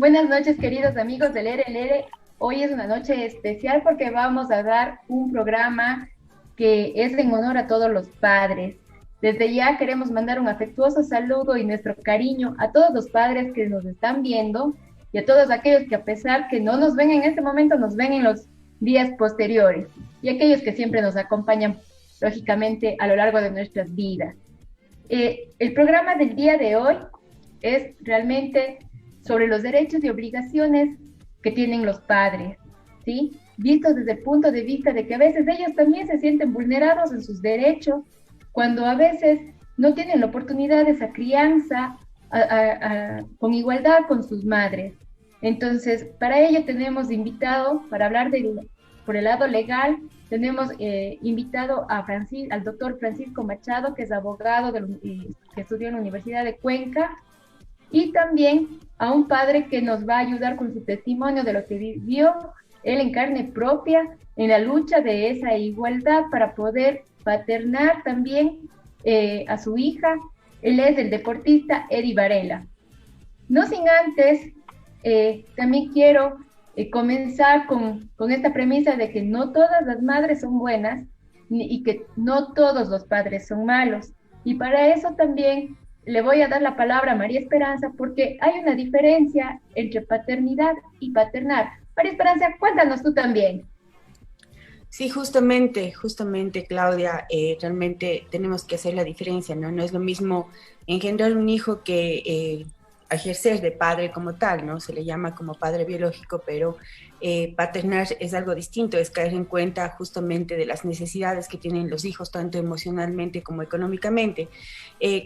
Buenas noches, queridos amigos del LLR. Hoy es una noche especial porque vamos a dar un programa que es en honor a todos los padres. Desde ya queremos mandar un afectuoso saludo y nuestro cariño a todos los padres que nos están viendo y a todos aquellos que a pesar que no nos ven en este momento, nos ven en los días posteriores y aquellos que siempre nos acompañan, lógicamente, a lo largo de nuestras vidas. El programa del día de hoy es realmente sobre los derechos y obligaciones que tienen los padres, ¿sí? Vistos desde el punto de vista de que a veces ellos también se sienten vulnerados en sus derechos, cuando a veces no tienen la oportunidad de esa crianza con igualdad con sus madres. Entonces, para ello tenemos invitado, para hablar por el lado legal, tenemos invitado al doctor Francisco Machado, que es abogado que estudió en la Universidad de Cuenca, y también a un padre que nos va a ayudar con su testimonio de lo que vivió él en carne propia en la lucha de esa igualdad para poder paternar también a su hija. Él es el deportista Eddie Varela. No sin antes, también quiero comenzar con esta premisa de que no todas las madres son buenas y que no todos los padres son malos. Y para eso también le voy a dar la palabra a María Esperanza porque hay una diferencia entre paternidad y paternar. María Esperanza, cuéntanos tú también. Sí, justamente, Claudia, realmente tenemos que hacer la diferencia, ¿no? No es lo mismo engendrar un hijo que ejercer de padre como tal, ¿no? Se le llama como padre biológico, pero paternar es algo distinto, es caer en cuenta justamente de las necesidades que tienen los hijos, tanto emocionalmente como económicamente.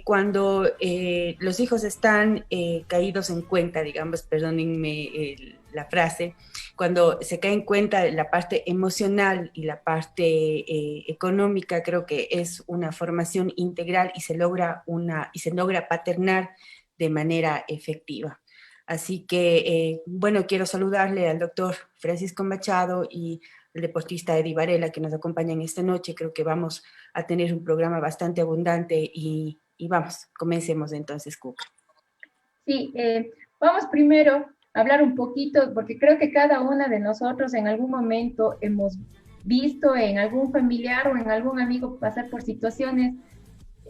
Cuando los hijos están caídos en cuenta, digamos, perdónenme la frase, cuando se cae en cuenta la parte emocional y la parte económica, creo que es una formación integral y se logra paternar de manera efectiva. Así que, bueno, quiero saludarle al doctor Francisco Machado y al deportista Eddie Varela que nos acompañan esta noche. Creo que vamos a tener un programa bastante abundante y vamos, comencemos entonces, Cuca. Sí, vamos primero a hablar un poquito, porque creo que cada una de nosotros en algún momento hemos visto en algún familiar o en algún amigo pasar por situaciones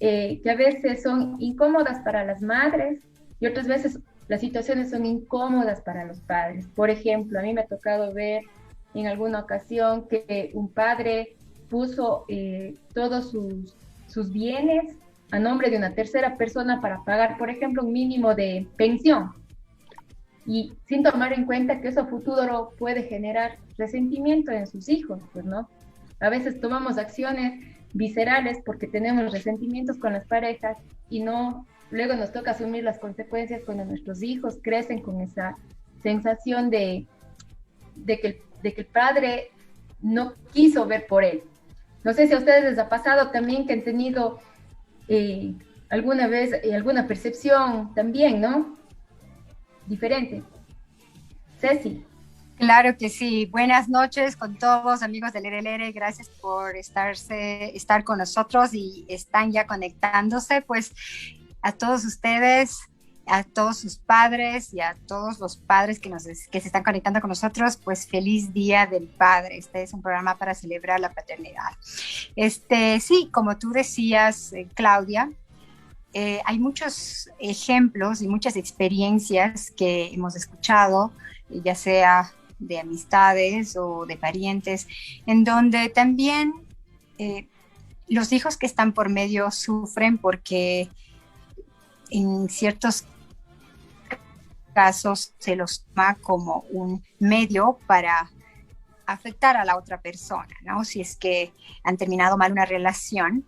que a veces son incómodas para las madres y otras veces las situaciones son incómodas para los padres. Por ejemplo, a mí me ha tocado ver en alguna ocasión que un padre puso todos sus bienes a nombre de una tercera persona para pagar, por ejemplo, un mínimo de pensión y sin tomar en cuenta que eso a futuro puede generar resentimiento en sus hijos, pues, ¿no? A veces tomamos acciones viscerales porque tenemos resentimientos con las parejas y no, luego nos toca asumir las consecuencias cuando nuestros hijos crecen con esa sensación de que el padre no quiso ver por él. No sé si a ustedes les ha pasado también que han tenido alguna vez alguna percepción también, ¿no? Diferente. Ceci. Claro que sí. Buenas noches con todos, amigos del LLR. Gracias por estar con nosotros y están ya conectándose. Pues a todos ustedes, a todos sus padres y a todos los padres que se están conectando con nosotros, pues feliz Día del Padre. Este es un programa para celebrar la paternidad. Sí, como tú decías, Claudia, hay muchos ejemplos y muchas experiencias que hemos escuchado, ya sea de amistades o de parientes, en donde también los hijos que están por medio sufren porque en ciertos casos se los toma como un medio para afectar a la otra persona, ¿no? Si es que han terminado mal una relación,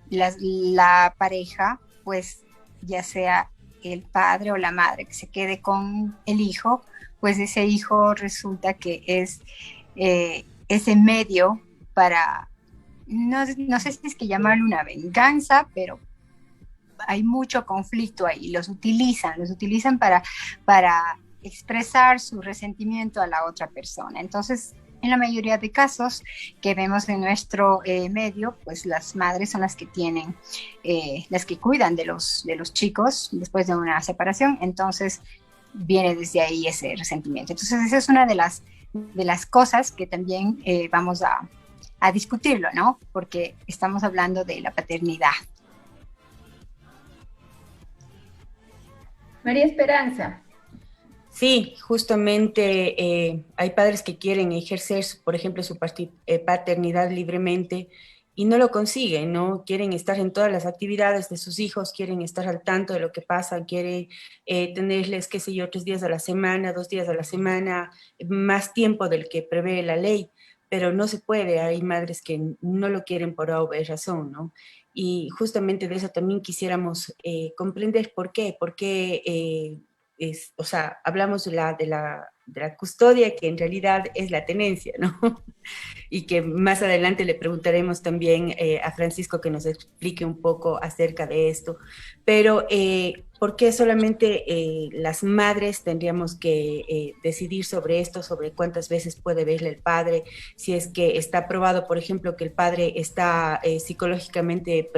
la pareja, pues ya sea el padre o la madre que se quede con el hijo, pues ese hijo resulta que es ese medio para, no sé si es que llamarlo una venganza, pero hay mucho conflicto ahí, los utilizan para expresar su resentimiento a la otra persona. Entonces, en la mayoría de casos que vemos en nuestro medio, pues las madres son las que tienen, las que cuidan de los chicos después de una separación. Entonces, viene desde ahí ese resentimiento. Entonces, esa es una de las cosas que también vamos a discutirlo, ¿no? Porque estamos hablando de la paternidad. María Esperanza. Sí, justamente hay padres que quieren ejercer, por ejemplo, su paternidad libremente y no lo consiguen, ¿no? Quieren estar en todas las actividades de sus hijos, quieren estar al tanto de lo que pasa, quieren tenerles, qué sé yo, 3 días a la semana, 2 días a la semana, más tiempo del que prevé la ley, pero no se puede. Hay madres que no lo quieren por obvia razón, ¿no? Y justamente de eso también quisiéramos comprender por qué o sea, hablamos de la custodia, que en realidad es la tenencia, ¿no? Y que más adelante le preguntaremos también a Francisco que nos explique un poco acerca de esto. Pero, ¿por qué solamente las madres tendríamos que decidir sobre esto, sobre cuántas veces puede verle el padre, si es que está probado, por ejemplo, que el padre está psicológicamente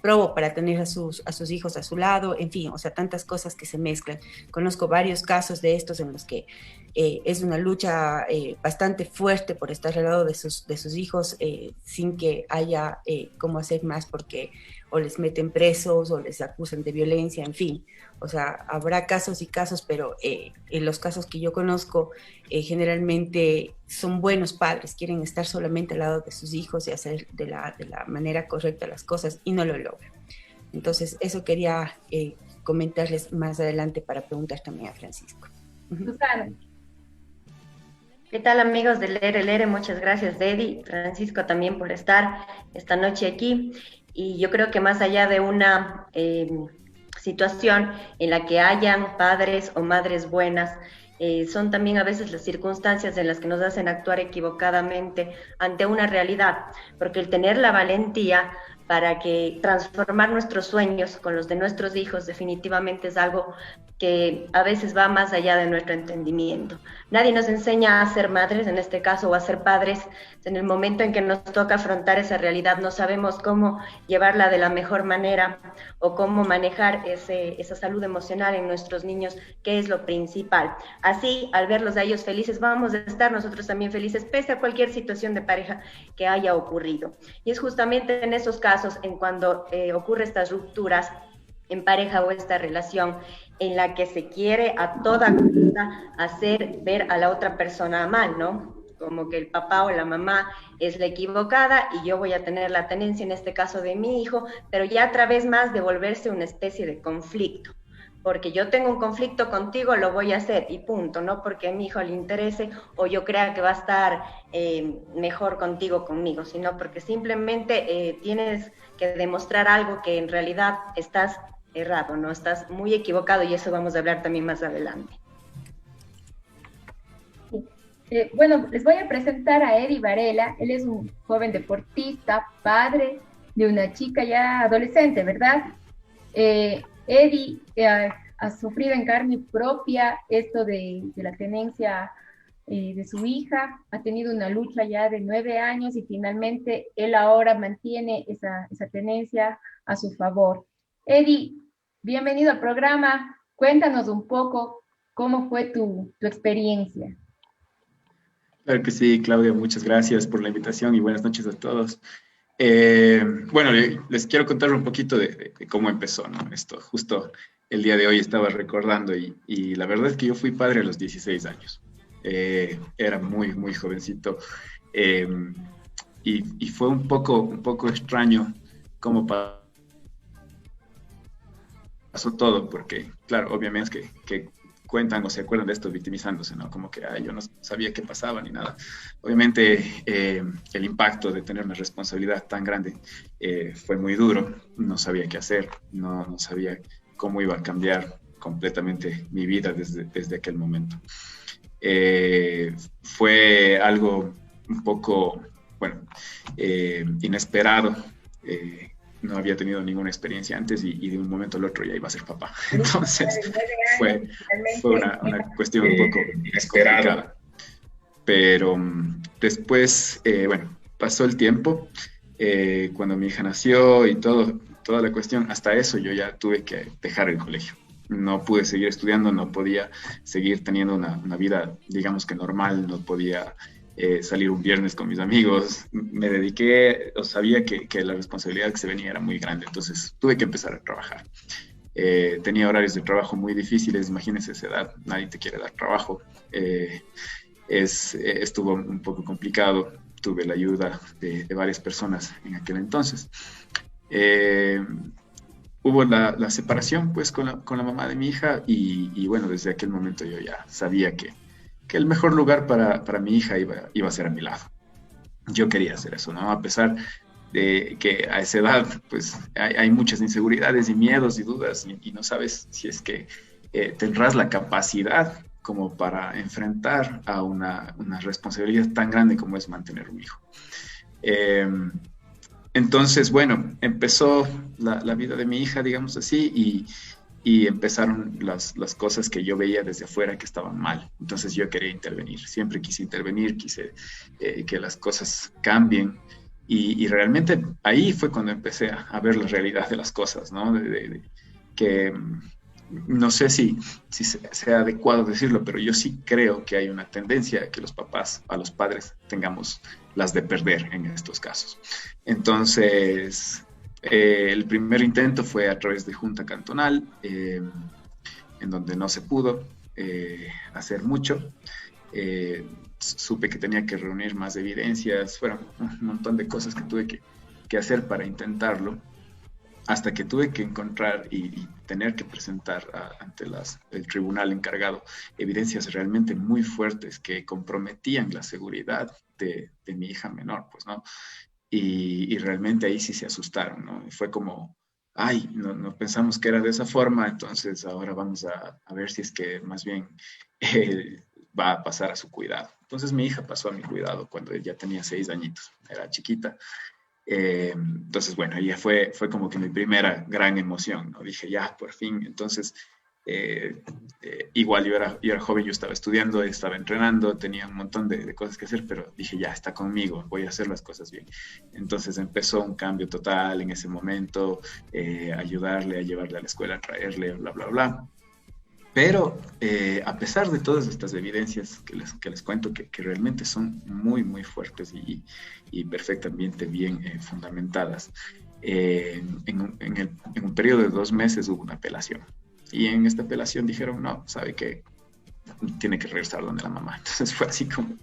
probo para tener a sus hijos a su lado, en fin, o sea, tantas cosas que se mezclan. Conozco varios casos de estos en los que es una lucha bastante fuerte por estar al lado de sus hijos sin que haya cómo hacer más, porque o les meten presos o les acusan de violencia, en fin. O sea, habrá casos y casos, pero en los casos que yo conozco, generalmente son buenos padres, quieren estar solamente al lado de sus hijos y hacer de la manera correcta las cosas y no lo logran. Entonces, eso quería comentarles más adelante para preguntar también a Francisco. Susana. ¿Qué tal, amigos de Lere Lere? Muchas gracias, Dedi, Francisco, también por estar esta noche aquí. Y yo creo que más allá de una situación en la que hayan padres o madres buenas, son también a veces las circunstancias en las que nos hacen actuar equivocadamente ante una realidad, porque el tener la valentía para que transformar nuestros sueños con los de nuestros hijos definitivamente es algo que a veces va más allá de nuestro entendimiento. Nadie nos enseña a ser madres, en este caso, o a ser padres. En el momento en que nos toca afrontar esa realidad, no sabemos cómo llevarla de la mejor manera o cómo manejar esa salud emocional en nuestros niños, que es lo principal. Así, al verlos a ellos felices, vamos a estar nosotros también felices, pese a cualquier situación de pareja que haya ocurrido. Y es justamente en esos casos, en cuando ocurren estas rupturas en pareja o esta relación, en la que se quiere a toda costa hacer ver a la otra persona mal, ¿no? Como que el papá o la mamá es la equivocada y yo voy a tener la tenencia, en este caso de mi hijo, pero ya a través más de volverse una especie de conflicto. Porque yo tengo un conflicto contigo, lo voy a hacer y punto, no porque a mi hijo le interese o yo crea que va a estar mejor contigo, conmigo, sino porque simplemente tienes que demostrar algo que en realidad estás errado, ¿no? Estás muy equivocado y eso vamos a hablar también más adelante. Bueno, les voy a presentar a Eddie Varela. Él es un joven deportista, padre de una chica ya adolescente, ¿verdad? Eddie ha sufrido en carne propia esto de la tenencia de su hija, ha tenido una lucha ya de 9 años y finalmente él ahora mantiene esa tenencia a su favor. Eddie, bienvenido al programa. Cuéntanos un poco cómo fue tu experiencia. Claro que sí, Claudia, muchas gracias por la invitación y buenas noches a todos. Bueno, les quiero contar un poquito de cómo empezó, ¿no? Esto justo el día de hoy estaba recordando y la verdad es que yo fui padre a los 16 años. Era muy, muy jovencito y fue un poco extraño cómo pasó todo, porque, claro, obviamente es que cuentan o se acuerdan de esto victimizándose, ¿no? Como que yo no sabía qué pasaba ni nada. Obviamente el impacto de tener una responsabilidad tan grande fue muy duro, no sabía qué hacer, no sabía cómo iba a cambiar completamente mi vida desde aquel momento. Fue algo un poco, bueno, inesperado. No había tenido ninguna experiencia antes y de un momento al otro ya iba a ser papá. Entonces fue una cuestión un poco inesperada. Pero después, bueno, pasó el tiempo. Cuando mi hija nació y toda la cuestión, hasta eso yo ya tuve que dejar el colegio. no pude seguir estudiando, no podía seguir teniendo una vida, digamos que normal, no podía salir un viernes con mis amigos. Me dediqué, o sabía que la responsabilidad que se venía era muy grande, entonces tuve que empezar a trabajar. Tenía horarios de trabajo muy difíciles, imagínense esa edad, nadie te quiere dar trabajo. Estuvo un poco complicado, tuve la ayuda de varias personas en aquel entonces. Hubo la separación pues con la mamá de mi hija y bueno, desde aquel momento yo ya sabía que el mejor lugar para mi hija iba a ser a mi lado. Yo quería hacer eso, ¿no? A pesar de que a esa edad pues hay muchas inseguridades y miedos y dudas y no sabes si es que tendrás la capacidad como para enfrentar a una responsabilidad tan grande como es mantener un hijo. Entonces, bueno, empezó la vida de mi hija, digamos así, y empezaron las cosas que yo veía desde afuera que estaban mal. Entonces yo quería intervenir, siempre quise intervenir, quise que las cosas cambien. Y realmente ahí fue cuando empecé a ver la realidad de las cosas, ¿no? Que no sé si sea adecuado decirlo, pero yo sí creo que hay una tendencia a que los papás, a los padres, tengamos las de perder en estos casos. Entonces, el primer intento fue a través de Junta Cantonal, en donde no se pudo hacer mucho. Supe que tenía que reunir más evidencias, fueron un montón de cosas que tuve que hacer para intentarlo, hasta que tuve que encontrar y tener que presentar ante el tribunal encargado evidencias realmente muy fuertes que comprometían la seguridad de mi hija menor, pues, ¿no? Y realmente ahí sí se asustaron, ¿no? Y fue como, ay, no pensamos que era de esa forma, entonces ahora vamos a ver si es que más bien va a pasar a su cuidado. Entonces mi hija pasó a mi cuidado cuando ella tenía 6 añitos, era chiquita. Entonces, bueno, ella fue como que mi primera gran emoción, ¿no? Dije, ya, por fin. Entonces, igual yo era joven, yo estaba estudiando, estaba entrenando, tenía un montón de cosas que hacer, pero dije, ya, está conmigo, voy a hacer las cosas bien. Entonces empezó un cambio total en ese momento, ayudarle, a llevarle a la escuela, a traerle, bla, bla, bla. Pero a pesar de todas estas evidencias que les cuento, que realmente son muy, muy fuertes y perfectamente bien fundamentadas, en un periodo de 2 meses hubo una apelación. Y en esta apelación dijeron, no, sabe que tiene que regresar donde la mamá. Entonces fue así como,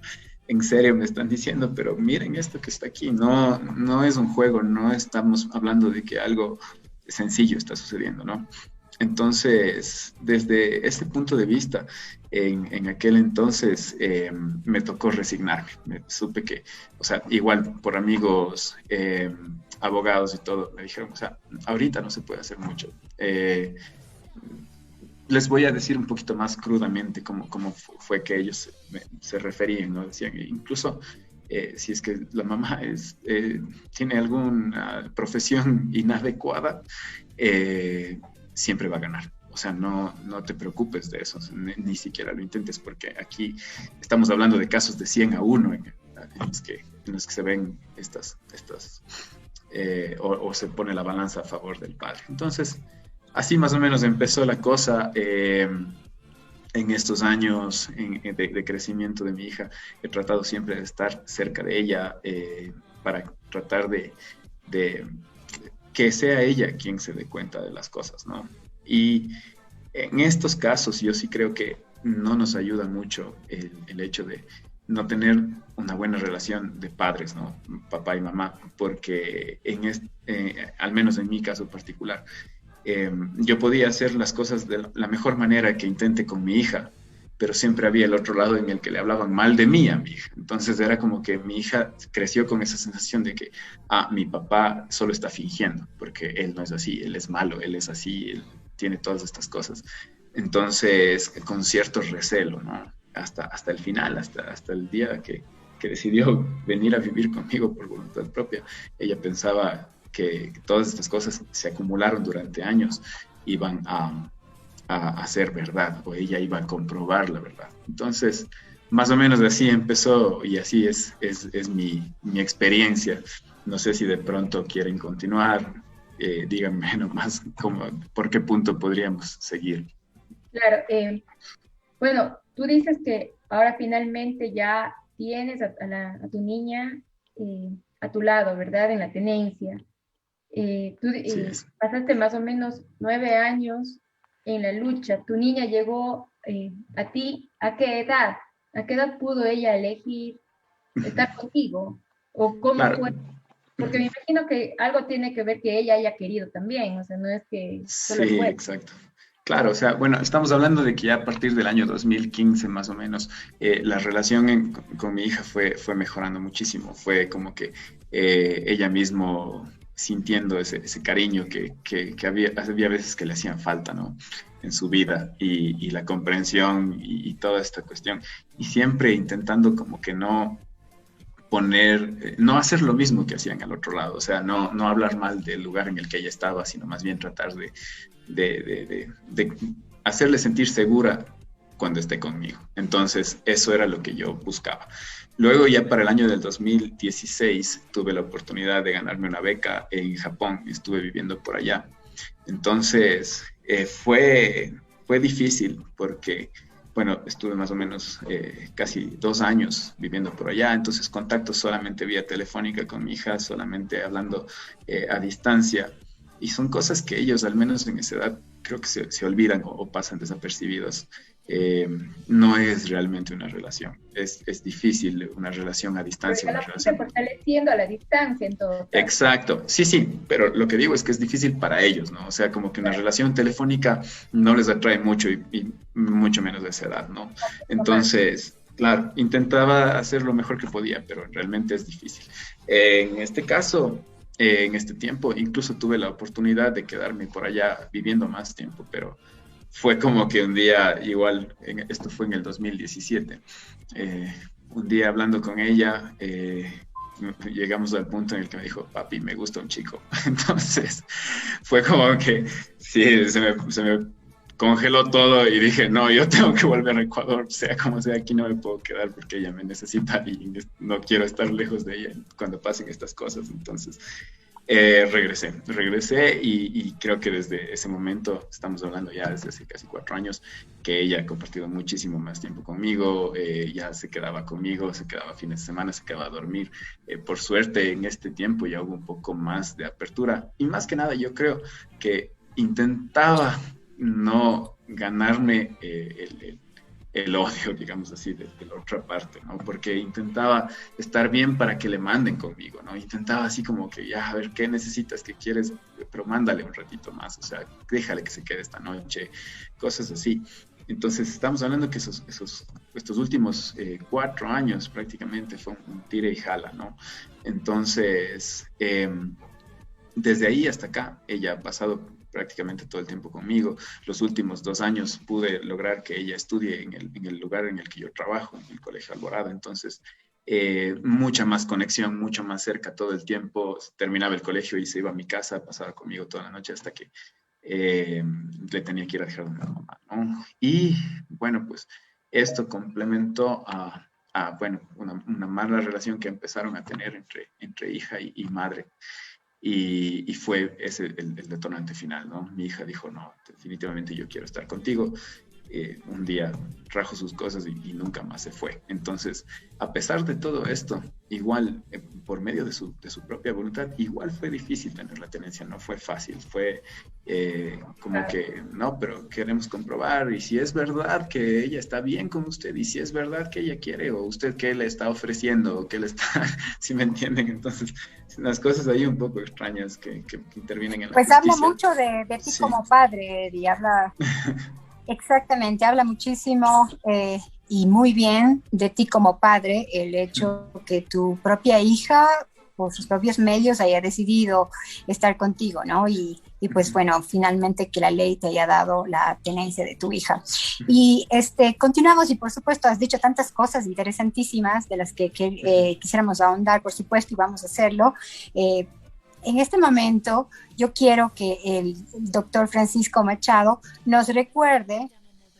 en serio me están diciendo, pero miren esto que está aquí, no es un juego, no estamos hablando de que algo sencillo está sucediendo, ¿no? Entonces, desde ese punto de vista, en aquel entonces me tocó resignarme. Supe que, o sea, igual por amigos, abogados y todo, me dijeron, o sea, ahorita no se puede hacer mucho. Les voy a decir un poquito más crudamente cómo fue que ellos se referían, ¿no? Decían, incluso si es que la mamá tiene alguna profesión inadecuada, siempre va a ganar. O sea, no te preocupes de eso, ni siquiera lo intentes, porque aquí estamos hablando de casos de 100 a 1 en los que se ven o se pone la balanza a favor del padre. Entonces, así más o menos empezó la cosa. En estos años de crecimiento de mi hija, he tratado siempre de estar cerca de ella para tratar de que sea ella quien se dé cuenta de las cosas, ¿no? Y en estos casos yo sí creo que no nos ayuda mucho el hecho de no tener una buena relación de padres, ¿no? Papá y mamá, porque al menos en mi caso particular, yo podía hacer las cosas de la mejor manera que intente con mi hija, pero siempre había el otro lado en el que le hablaban mal de mí a mi hija. Entonces era como que mi hija creció con esa sensación de que, mi papá solo está fingiendo, porque él no es así, él es malo, él es así, él tiene todas estas cosas. Entonces, con cierto recelo, ¿no? Hasta el final, hasta el día que decidió venir a vivir conmigo por voluntad propia, ella pensaba que todas estas cosas se acumularon durante años, iban a ser verdad, o ella iba a comprobar la verdad. Entonces, más o menos así empezó y así es mi experiencia. No sé si de pronto quieren continuar, díganme nomás por qué punto podríamos seguir. Claro, bueno, tú dices que ahora finalmente ya tienes a tu niña a tu lado, ¿verdad? En la tenencia. Tú Sí es. pasaste más o menos 9 años en la lucha. Tu niña llegó a ti, ¿a qué edad? ¿A qué edad pudo ella elegir estar contigo? ¿O cómo Claro. fue? Porque me imagino que algo tiene que ver que ella haya querido también, o sea, no es que solo Sí, fue. exacto. Claro, o sea, bueno, estamos hablando de que ya a partir del año 2015 más o menos, la relación con mi hija fue mejorando muchísimo. Fue como que ella mismo sintiendo ese cariño que había veces que le hacían falta, ¿no? En su vida y la comprensión y toda esta cuestión. Y siempre intentando como que no poner, no hacer lo mismo que hacían al otro lado, o sea, no hablar mal del lugar en el que ella estaba, sino más bien tratar de hacerle sentir segura cuando esté conmigo. Entonces, eso era lo que yo buscaba. Luego, ya para el año del 2016, tuve la oportunidad de ganarme una beca en Japón, estuve viviendo por allá. Entonces, fue difícil porque bueno, estuve más o menos casi 2 años viviendo por allá, entonces contacto solamente vía telefónica con mi hija, solamente hablando a distancia. Y son cosas que ellos, al menos en esa edad, creo que se olvidan o pasan desapercibidos. Eh, no es realmente una relación, es difícil una relación a Pero distancia, ya una la fuiste relación. fortaleciendo a la distancia en todo caso. Exacto, sí, sí, pero lo que digo es que es difícil para ellos, ¿no? O sea, como que una relación telefónica no les atrae mucho y mucho menos de esa edad, ¿no? Tomás. Entonces, claro, intentaba hacer lo mejor que podía, pero realmente es difícil. En este caso, en este tiempo, incluso tuve la oportunidad de quedarme por allá viviendo más tiempo, pero fue como que un día, igual, esto fue en el 2017, un día hablando con ella, llegamos al punto en el que me dijo, papi, me gusta un chico. Entonces, fue como que, sí, se me congeló todo y dije, no, yo tengo que volver a Ecuador, sea como sea, aquí no me puedo quedar porque ella me necesita y no quiero estar lejos de ella cuando pasen estas cosas. Entonces, regresé y creo que desde ese momento, estamos hablando ya desde hace casi 4 años, que ella ha compartido muchísimo más tiempo conmigo, ya se quedaba conmigo, se quedaba fines de semana, se quedaba a dormir. Por suerte en este tiempo ya hubo un poco más de apertura y más que nada yo creo que intentaba no ganarme el odio, digamos así, de la otra parte, ¿no? Porque intentaba estar bien para que le manden conmigo, ¿no? Intentaba así como que, ya, a ver, ¿qué necesitas? ¿Qué quieres? Pero mándale un ratito más, o sea, déjale que se quede esta noche, cosas así. Entonces, estamos hablando que estos últimos 4 años prácticamente fue un tira y jala, ¿no? Entonces, desde ahí hasta acá, ella ha pasado prácticamente todo el tiempo conmigo. Los últimos 2 años pude lograr que ella estudie en el lugar en el que yo trabajo, en el Colegio Alborada. Entonces, mucha más conexión, mucho más cerca todo el tiempo. Terminaba el colegio y se iba a mi casa, pasaba conmigo toda la noche hasta que le tenía que ir a dejar a mi mamá, ¿no? Y bueno, pues esto complementó bueno, una mala relación que empezaron a tener entre hija y madre. Y fue ese el detonante final, ¿no? Mi hija dijo, no, definitivamente yo quiero estar contigo. Un día trajo sus cosas y nunca más se fue. Entonces, a pesar de todo esto, igual, por medio de su propia voluntad, igual fue difícil tener la tenencia, no fue fácil, fue como que, no, pero queremos comprobar, y si es verdad que ella está bien con usted, y si es verdad que ella quiere, o usted qué le está ofreciendo, o qué le está, si me entienden, entonces, las cosas ahí un poco extrañas que intervienen en la Pues justicia. habla mucho de ti Sí. como padre, y habla, exactamente, habla muchísimo y muy bien de ti como padre, el hecho que tu propia hija, por sus propios medios, haya decidido estar contigo, ¿no? Y pues bueno, finalmente que la ley te haya dado la tenencia de tu hija. Y continuamos, y por supuesto has dicho tantas cosas interesantísimas de las que quisiéramos ahondar, por supuesto, y vamos a hacerlo. En este momento, yo quiero que el doctor Francisco Machado nos recuerde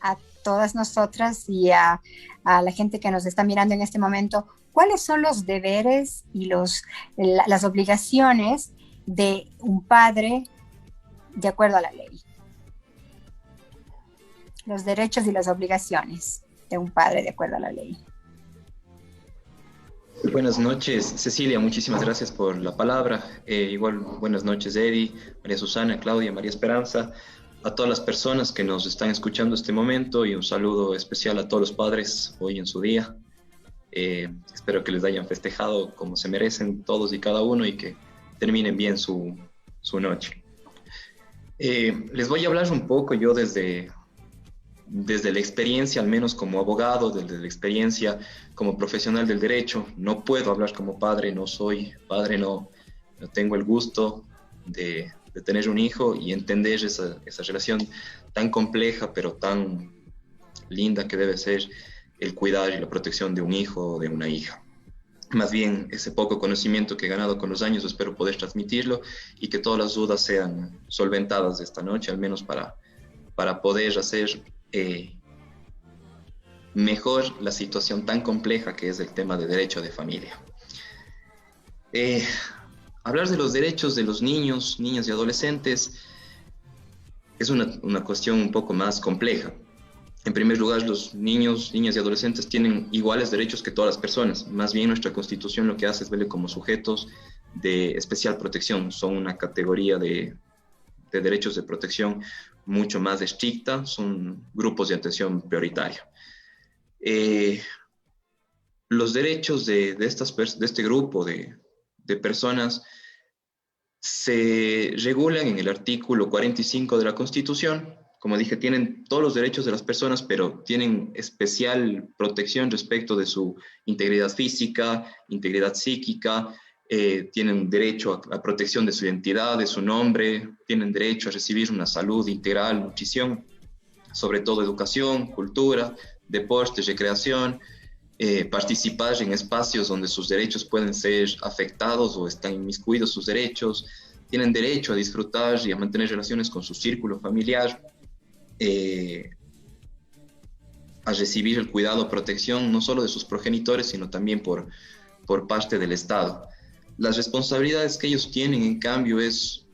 a todas nosotras y a la gente que nos está mirando en este momento, cuáles son los deberes y las obligaciones de un padre de acuerdo a la ley. los derechos y las obligaciones de un padre de acuerdo a la ley. Buenas noches, Cecilia, muchísimas gracias por la palabra. Igual, buenas noches, Eddie, María Susana, Claudia, María Esperanza, a todas las personas que nos están escuchando este momento y un saludo especial a todos los padres hoy en su día. Espero que les hayan festejado como se merecen todos y cada uno y que terminen bien su noche. Les voy a hablar un poco yo desde la experiencia, al menos como abogado, desde la experiencia como profesional del derecho. No puedo hablar como padre, no soy padre, no tengo el gusto de tener un hijo y entender esa relación tan compleja pero tan linda que debe ser el cuidar y la protección de un hijo o de una hija. Más bien, ese poco conocimiento que he ganado con los años, espero poder transmitirlo y que todas las dudas sean solventadas esta noche, al menos para poder hacer mejor la situación tan compleja que es el tema de derecho de familia. Hablar de los derechos de los niños, niñas y adolescentes es una cuestión un poco más compleja. En primer lugar, los niños, niñas y adolescentes tienen iguales derechos que todas las personas. Más bien, nuestra Constitución lo que hace es verle como sujetos de especial protección. Son una categoría de derechos de protección mucho más estricta, son grupos de atención prioritaria. Los derechos de este grupo de personas se regulan en el artículo 45 de la Constitución. Como dije, tienen todos los derechos de las personas, pero tienen especial protección respecto de su integridad física, integridad psíquica, tienen derecho a protección de su identidad, de su nombre, tienen derecho a recibir una salud integral, nutrición, sobre todo educación, cultura, deportes, recreación, participar en espacios donde sus derechos pueden ser afectados o están inmiscuidos sus derechos, tienen derecho a disfrutar y a mantener relaciones con su círculo familiar, a recibir el cuidado o protección no solo de sus progenitores, sino también por parte del Estado. Las responsabilidades que ellos tienen, en cambio, es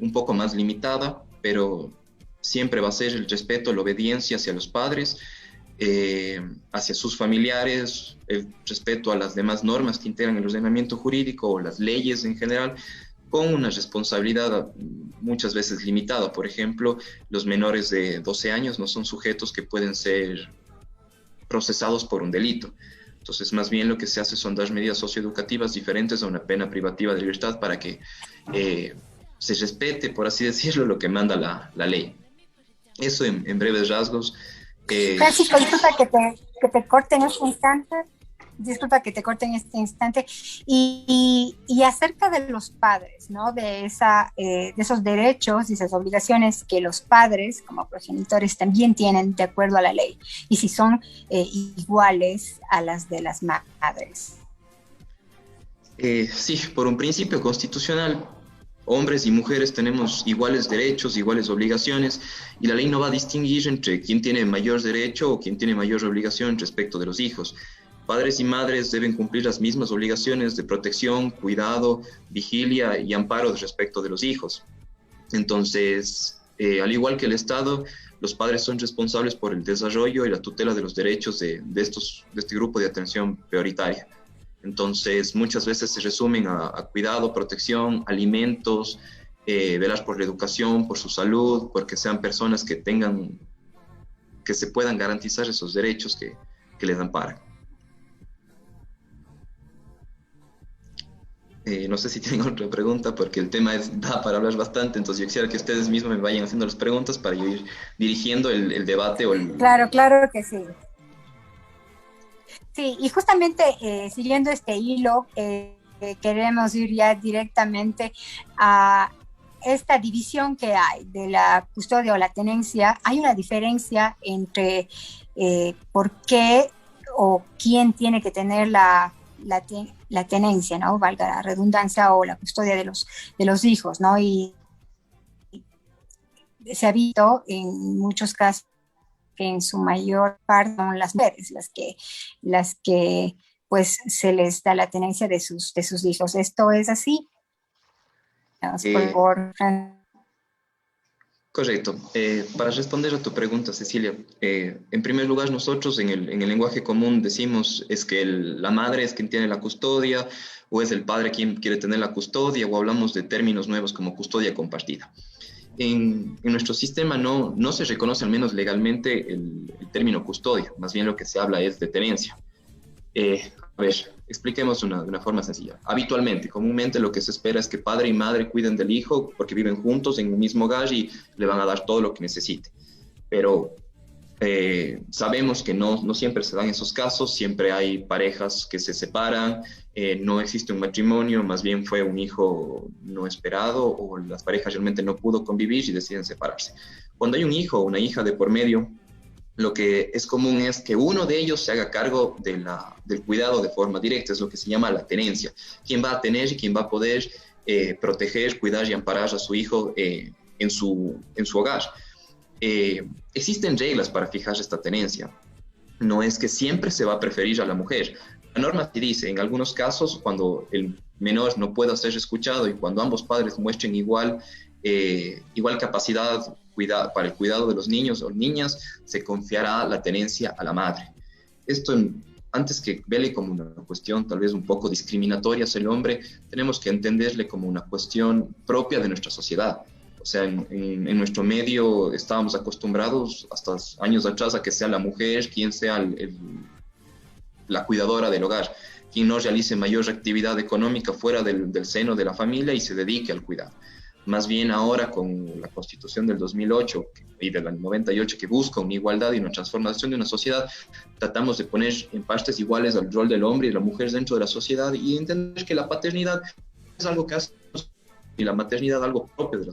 un poco más limitada, pero siempre va a ser el respeto, la obediencia hacia los padres, hacia sus familiares, el respeto a las demás normas que integran el ordenamiento jurídico o las leyes en general, con una responsabilidad muchas veces limitada. Por ejemplo, los menores de 12 años no son sujetos que pueden ser procesados por un delito. Entonces, más bien lo que se hace son dar medidas socioeducativas diferentes a una pena privativa de libertad para que se respete, por así decirlo, lo que manda la ley. Eso en breves rasgos. Francisco, disculpa que te corte en este instante. Disculpa que te corte en este instante. Y acerca de los padres, ¿no? De esos derechos y esas obligaciones que los padres, como progenitores, también tienen de acuerdo a la ley. Y si son iguales a las de las madres. Sí, por un principio constitucional, hombres y mujeres tenemos iguales derechos, iguales obligaciones, y la ley no va a distinguir entre quién tiene mayor derecho o quién tiene mayor obligación respecto de los hijos. Padres y madres deben cumplir las mismas obligaciones de protección, cuidado, vigilia y amparo respecto de los hijos. Entonces, al igual que el Estado, los padres son responsables por el desarrollo y la tutela de los derechos de este grupo de atención prioritaria. Entonces, muchas veces se resumen a cuidado, protección, alimentos, velar por la educación, por su salud, porque sean personas que se puedan garantizar esos derechos que les amparan. No sé si tienen otra pregunta, porque el tema da para hablar bastante, entonces yo quisiera que ustedes mismos me vayan haciendo las preguntas para yo ir dirigiendo el debate. Claro que sí. Sí, y justamente siguiendo este hilo, queremos ir ya directamente a esta división que hay de la custodia o la tenencia. Hay una diferencia entre por qué o quién tiene que tener la tenencia, ¿no? Valga la redundancia, o la custodia de los hijos, ¿no? Y se ha visto en muchos casos que en su mayor parte son las mujeres las que pues se les da la tenencia de sus hijos. ¿Esto es así? Por Correcto. Para responder a tu pregunta, Cecilia, en primer lugar, nosotros en el lenguaje común decimos es que la madre es quien tiene la custodia, o es el padre quien quiere tener la custodia, o hablamos de términos nuevos como custodia compartida. En nuestro sistema no se reconoce, al menos legalmente, el término custodia, más bien lo que se habla es de tenencia. A ver, expliquemos de una forma sencilla. Habitualmente, comúnmente lo que se espera es que padre y madre cuiden del hijo porque viven juntos en un mismo hogar y le van a dar todo lo que necesite. Pero sabemos que no siempre se dan esos casos, siempre hay parejas que se separan, no existe un matrimonio, más bien fue un hijo no esperado o las parejas realmente no pudo convivir y deciden separarse. Cuando hay un hijo o una hija de por medio, lo que es común es que uno de ellos se haga cargo del cuidado de forma directa, es lo que se llama la tenencia. Quien va a tener y quien va a poder proteger, cuidar y amparar a su hijo en su hogar. Existen reglas para fijar esta tenencia. No es que siempre se va a preferir a la mujer. La norma te dice, en algunos casos, cuando el menor no pueda ser escuchado y cuando ambos padres muestren igual capacidad para el cuidado de los niños o niñas, se confiará la tenencia a la madre. Esto, antes que verle como una cuestión tal vez un poco discriminatoria hacia el hombre, tenemos que entenderle como una cuestión propia de nuestra sociedad. O sea, en nuestro medio estábamos acostumbrados hasta años atrás a que sea la mujer quien sea la cuidadora del hogar, quien no realice mayor actividad económica fuera del seno de la familia y se dedique al cuidado. Más bien ahora con la Constitución del 2008 y del 98 que busca una igualdad y una transformación de una sociedad, tratamos de poner en partes iguales al rol del hombre y de la mujer dentro de la sociedad y entender que la paternidad es algo que hace y la maternidad algo propio de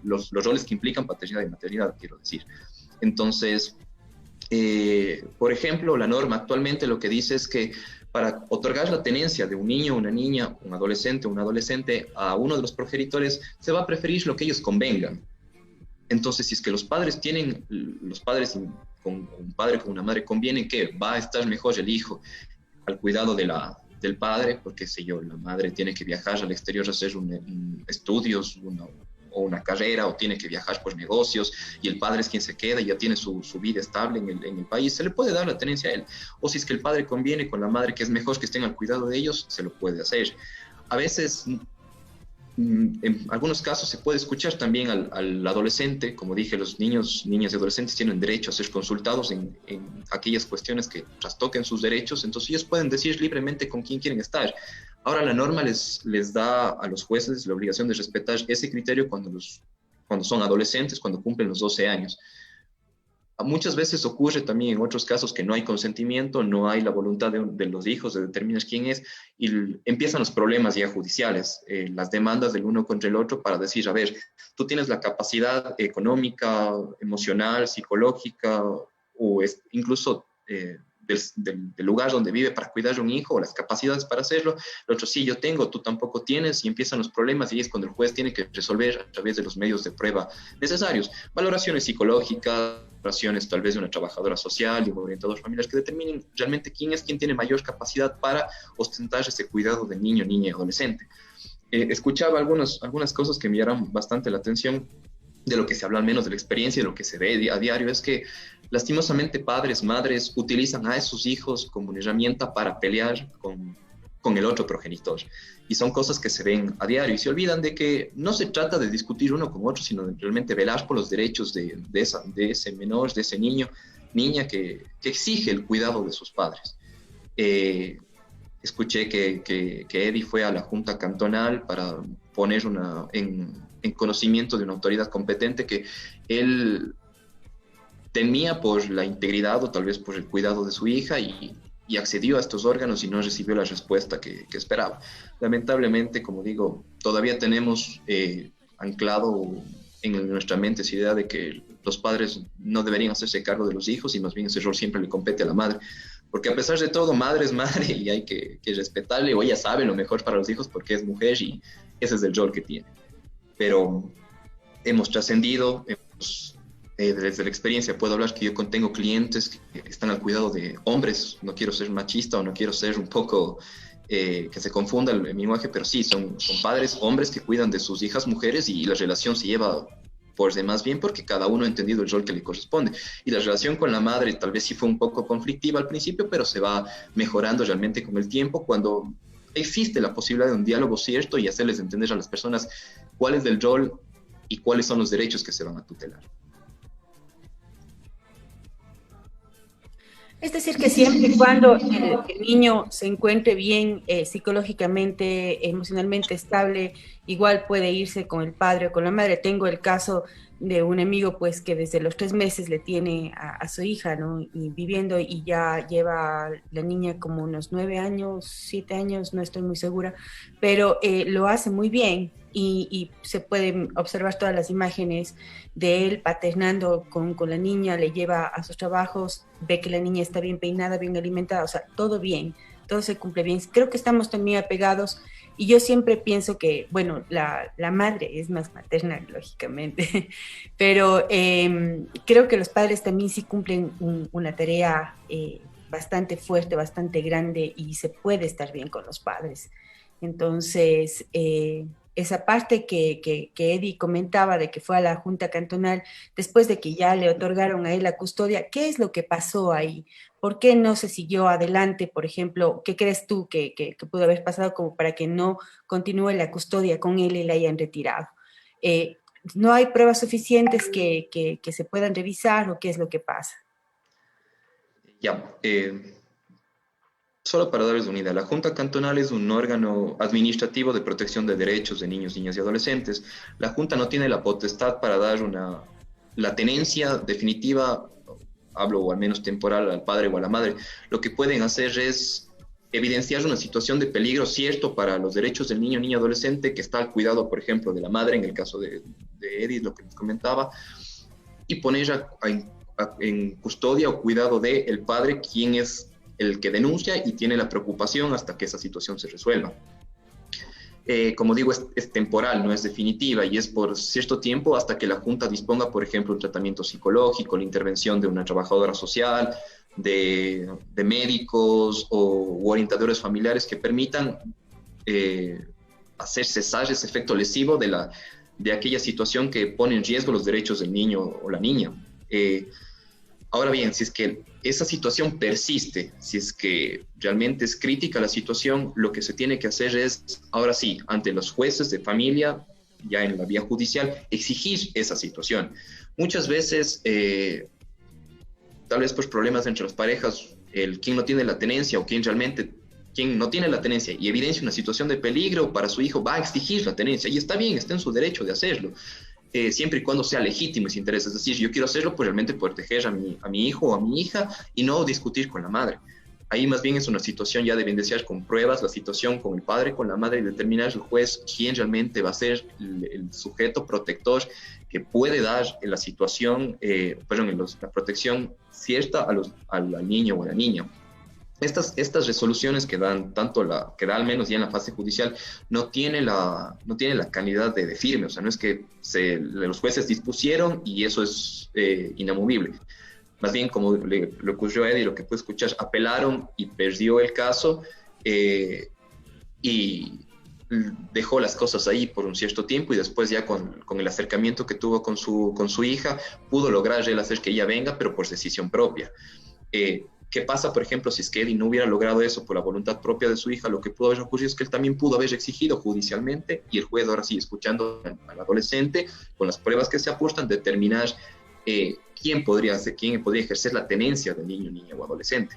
los roles que implican paternidad y maternidad, quiero decir. Entonces, por ejemplo, la norma actualmente lo que dice es que para otorgar la tenencia de un niño, una niña, un adolescente a uno de los progenitores, se va a preferir lo que ellos convengan. Entonces, si es que los padres con un padre, con una madre, convienen que va a estar mejor el hijo al cuidado del padre, porque sé yo, la madre tiene que viajar al exterior a hacer estudios, o una carrera, o tiene que viajar por negocios, y el padre es quien se queda y ya tiene su vida estable en el país, se le puede dar la tenencia a él. O si es que el padre conviene con la madre, que es mejor que estén al cuidado de ellos, se lo puede hacer. A veces, en algunos casos, se puede escuchar también al adolescente, como dije, los niños, niñas y adolescentes tienen derecho a ser consultados en aquellas cuestiones que trastoquen sus derechos, entonces ellos pueden decir libremente con quién quieren estar. Ahora la norma les da a los jueces la obligación de respetar ese criterio cuando son adolescentes, cuando cumplen los 12 años. Muchas veces ocurre también en otros casos que no hay consentimiento, no hay la voluntad de los hijos de determinar quién es, y empiezan los problemas ya judiciales, las demandas del uno contra el otro para decir, a ver, tú tienes la capacidad económica, emocional, psicológica, o incluso del lugar donde vive para cuidar a un hijo, o las capacidades para hacerlo. El otro, sí, yo tengo, tú tampoco tienes, y empiezan los problemas, y es cuando el juez tiene que resolver a través de los medios de prueba necesarios, valoraciones psicológicas, valoraciones tal vez de una trabajadora social, de un orientador familiar, que determinen realmente quién es quien tiene mayor capacidad para ostentar ese cuidado de niño, niña y adolescente. Escuchaba algunas cosas que me llamaron bastante la atención de lo que se habla al menos de la experiencia y de lo que se ve a diario, es que lastimosamente padres, madres utilizan a esos hijos como una herramienta para pelear con el otro progenitor. Y son cosas que se ven a diario y se olvidan de que no se trata de discutir uno con otro, sino de realmente velar por los derechos de ese menor, de ese niño, niña que exige el cuidado de sus padres. Escuché que Eddie fue a la Junta Cantonal para poner en conocimiento de una autoridad competente que él temía por la integridad o tal vez por el cuidado de su hija y accedió a estos órganos y no recibió la respuesta que esperaba. Lamentablemente, como digo, todavía tenemos anclado en nuestra mente esa idea de que los padres no deberían hacerse cargo de los hijos y más bien ese rol siempre le compete a la madre. Porque a pesar de todo, madre es madre y hay que respetarle, o ella sabe lo mejor para los hijos porque es mujer y ese es el rol que tiene. Pero hemos trascendido, desde la experiencia puedo hablar que yo tengo clientes que están al cuidado de hombres, no quiero ser machista o no quiero ser un poco que se confunda mi lenguaje, pero sí, son padres, hombres que cuidan de sus hijas mujeres y la relación se lleva por demás bien porque cada uno ha entendido el rol que le corresponde. Y la relación con la madre tal vez sí fue un poco conflictiva al principio, pero se va mejorando realmente con el tiempo cuando existe la posibilidad de un diálogo cierto y hacerles entender a las personas cuál es el rol y cuáles son los derechos que se van a tutelar. Es decir, que siempre y cuando el niño se encuentre bien psicológicamente, emocionalmente estable, igual puede irse con el padre o con la madre. Tengo el caso de un amigo, pues, que desde los 3 meses le tiene a su hija, ¿no? Y viviendo, y ya lleva la niña como unos 9 años, 7 años, no estoy muy segura, pero lo hace muy bien. Y se pueden observar todas las imágenes de él paternando con la niña, le lleva a sus trabajos, ve que la niña está bien peinada, bien alimentada, o sea, todo bien, todo se cumple bien. Creo que estamos también apegados y yo siempre pienso que, bueno, la madre es más materna, lógicamente, pero creo que los padres también sí cumplen una tarea bastante fuerte, bastante grande y se puede estar bien con los padres. Entonces, esa parte que Eddie comentaba de que fue a la Junta Cantonal después de que ya le otorgaron a él la custodia, ¿qué es lo que pasó ahí? ¿Por qué no se siguió adelante, por ejemplo? ¿Qué crees tú que pudo haber pasado como para que no continúe la custodia con él y la hayan retirado? ¿No hay pruebas suficientes que se puedan revisar o qué es lo que pasa? Ya, solo para darles una idea, la Junta Cantonal es un órgano administrativo de protección de derechos de niños, niñas y adolescentes. La Junta no tiene la potestad para dar la tenencia definitiva, hablo o al menos temporal, al padre o a la madre. Lo que pueden hacer es evidenciar una situación de peligro cierto para los derechos del niño, niña, adolescente, que está al cuidado, por ejemplo, de la madre, en el caso de Edith, lo que les comentaba, y poner en custodia o cuidado del padre, quien es el que denuncia y tiene la preocupación hasta que esa situación se resuelva. Como digo, es temporal, no es definitiva y es por cierto tiempo hasta que la Junta disponga, por ejemplo, un tratamiento psicológico, la intervención de una trabajadora social, de médicos u orientadores familiares que permitan hacer cesar ese efecto lesivo de aquella situación que pone en riesgo los derechos del niño o la niña. Ahora bien, si es que esa situación persiste, si es que realmente es crítica la situación, lo que se tiene que hacer es, ahora sí, ante los jueces de familia, ya en la vía judicial, exigir esa situación. Muchas veces, tal vez por problemas entre las parejas, quien no tiene la tenencia o quien no tiene la tenencia y evidencia una situación de peligro para su hijo, va a exigir la tenencia y está bien, está en su derecho de hacerlo. Siempre y cuando sea legítimo ese interés, es decir, yo quiero hacerlo pues realmente proteger a mi hijo o a mi hija y no discutir con la madre. Ahí más bien es una situación ya de evidenciar con pruebas la situación con el padre, con la madre y determinar el juez quién realmente va a ser el sujeto protector que puede dar la situación, la protección cierta al niño o a la niña. Estas resoluciones que dan que da al menos ya en la fase judicial no tiene la calidad de firme, o sea, no es que los jueces dispusieron y eso es inamovible. Más bien, como le ocurrió a Eddie, lo que puede escuchar, apelaron y perdió el caso y dejó las cosas ahí por un cierto tiempo y después ya con el acercamiento que tuvo con su hija, pudo lograr él hacer que ella venga, pero por decisión propia. ¿Qué pasa, por ejemplo, si es que Eddie no hubiera logrado eso por la voluntad propia de su hija? Lo que pudo haber ocurrido es que él también pudo haber exigido judicialmente y el juez, ahora sí, escuchando al adolescente, con las pruebas que se aportan, determinar quién podría ejercer la tenencia del niño, niña o adolescente.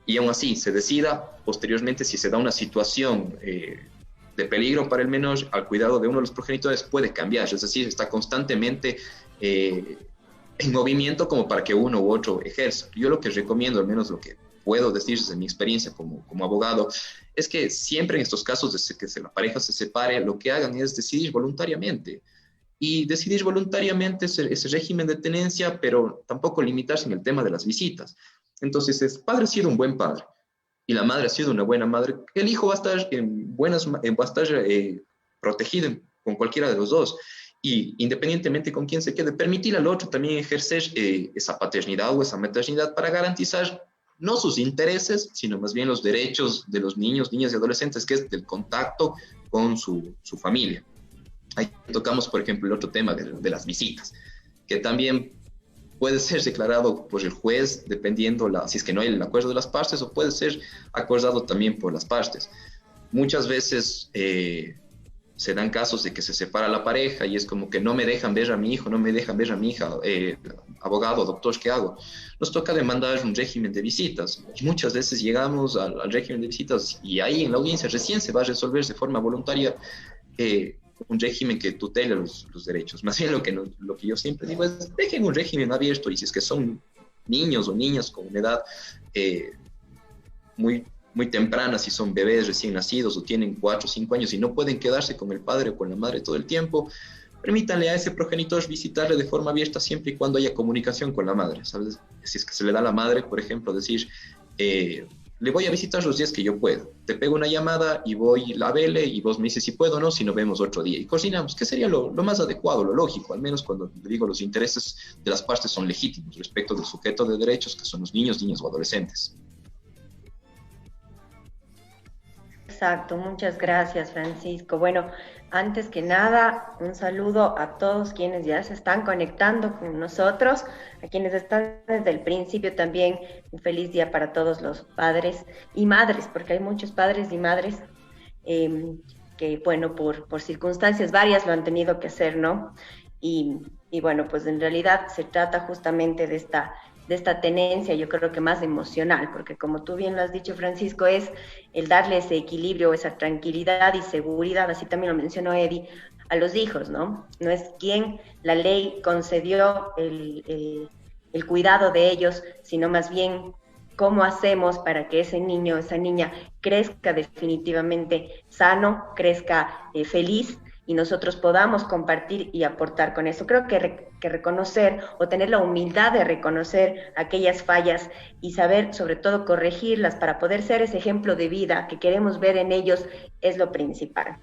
Y aún así, se decida posteriormente si se da una situación de peligro para el menor al cuidado de uno de los progenitores, puede cambiar, es decir, está constantemente en movimiento como para que uno u otro ejerza. Yo lo que recomiendo, al menos lo que puedo decir desde mi experiencia como abogado, es que siempre en estos casos de que la pareja se separe, lo que hagan es decidir voluntariamente. Y decidir voluntariamente ese régimen de tenencia, pero tampoco limitarse en el tema de las visitas. Entonces, el padre ha sido un buen padre y la madre ha sido una buena madre. El hijo va a estar protegido con cualquiera de los dos. Y independientemente con quién se quede, permitir al otro también ejercer esa paternidad o esa maternidad para garantizar no sus intereses, sino más bien los derechos de los niños, niñas y adolescentes, que es del contacto con su familia. Ahí tocamos, por ejemplo, el otro tema de las visitas, que también puede ser declarado por el juez dependiendo si es que no hay el acuerdo de las partes, o puede ser acordado también por las partes. Muchas veces se dan casos de que se separa la pareja y es como que no me dejan ver a mi hijo, no me dejan ver a mi hija, abogado, doctor, ¿qué hago? Nos toca demandar un régimen de visitas y muchas veces llegamos al régimen de visitas y ahí en la audiencia recién se va a resolver de forma voluntaria un régimen que tutela los derechos. Más bien lo que yo siempre digo es, dejen un régimen abierto, y si es que son niños o niñas con una edad muy temprana, si son bebés recién nacidos o tienen 4 o 5 años y no pueden quedarse con el padre o con la madre todo el tiempo, permítanle a ese progenitor visitarle de forma abierta siempre y cuando haya comunicación con la madre, ¿sabes? Si es que se le da a la madre, por ejemplo, decir, le voy a visitar los días que yo puedo, te pego una llamada y voy la vele y vos me dices si puedo o no, si nos vemos otro día y coordinamos, ¿qué sería lo más adecuado, lo lógico? Al menos cuando le digo los intereses de las partes son legítimos respecto del sujeto de derechos, que son los niños, niñas o adolescentes. Exacto, muchas gracias, Francisco. Bueno, antes que nada, un saludo a todos quienes ya se están conectando con nosotros, a quienes están desde el principio también. Un feliz día para todos los padres y madres, porque hay muchos padres y madres que, bueno, por circunstancias varias lo han tenido que hacer, ¿no? Y bueno, pues en realidad se trata justamente de esta tenencia, yo creo que más emocional, porque como tú bien lo has dicho, Francisco, es el darle ese equilibrio, esa tranquilidad y seguridad, así también lo mencionó Eddie, a los hijos, ¿no? No es quien la ley concedió el cuidado de ellos, sino más bien cómo hacemos para que ese niño, esa niña crezca definitivamente sano, crezca feliz, y nosotros podamos compartir y aportar con eso. Creo que reconocer o tener la humildad de reconocer aquellas fallas y saber sobre todo corregirlas para poder ser ese ejemplo de vida que queremos ver en ellos es lo principal.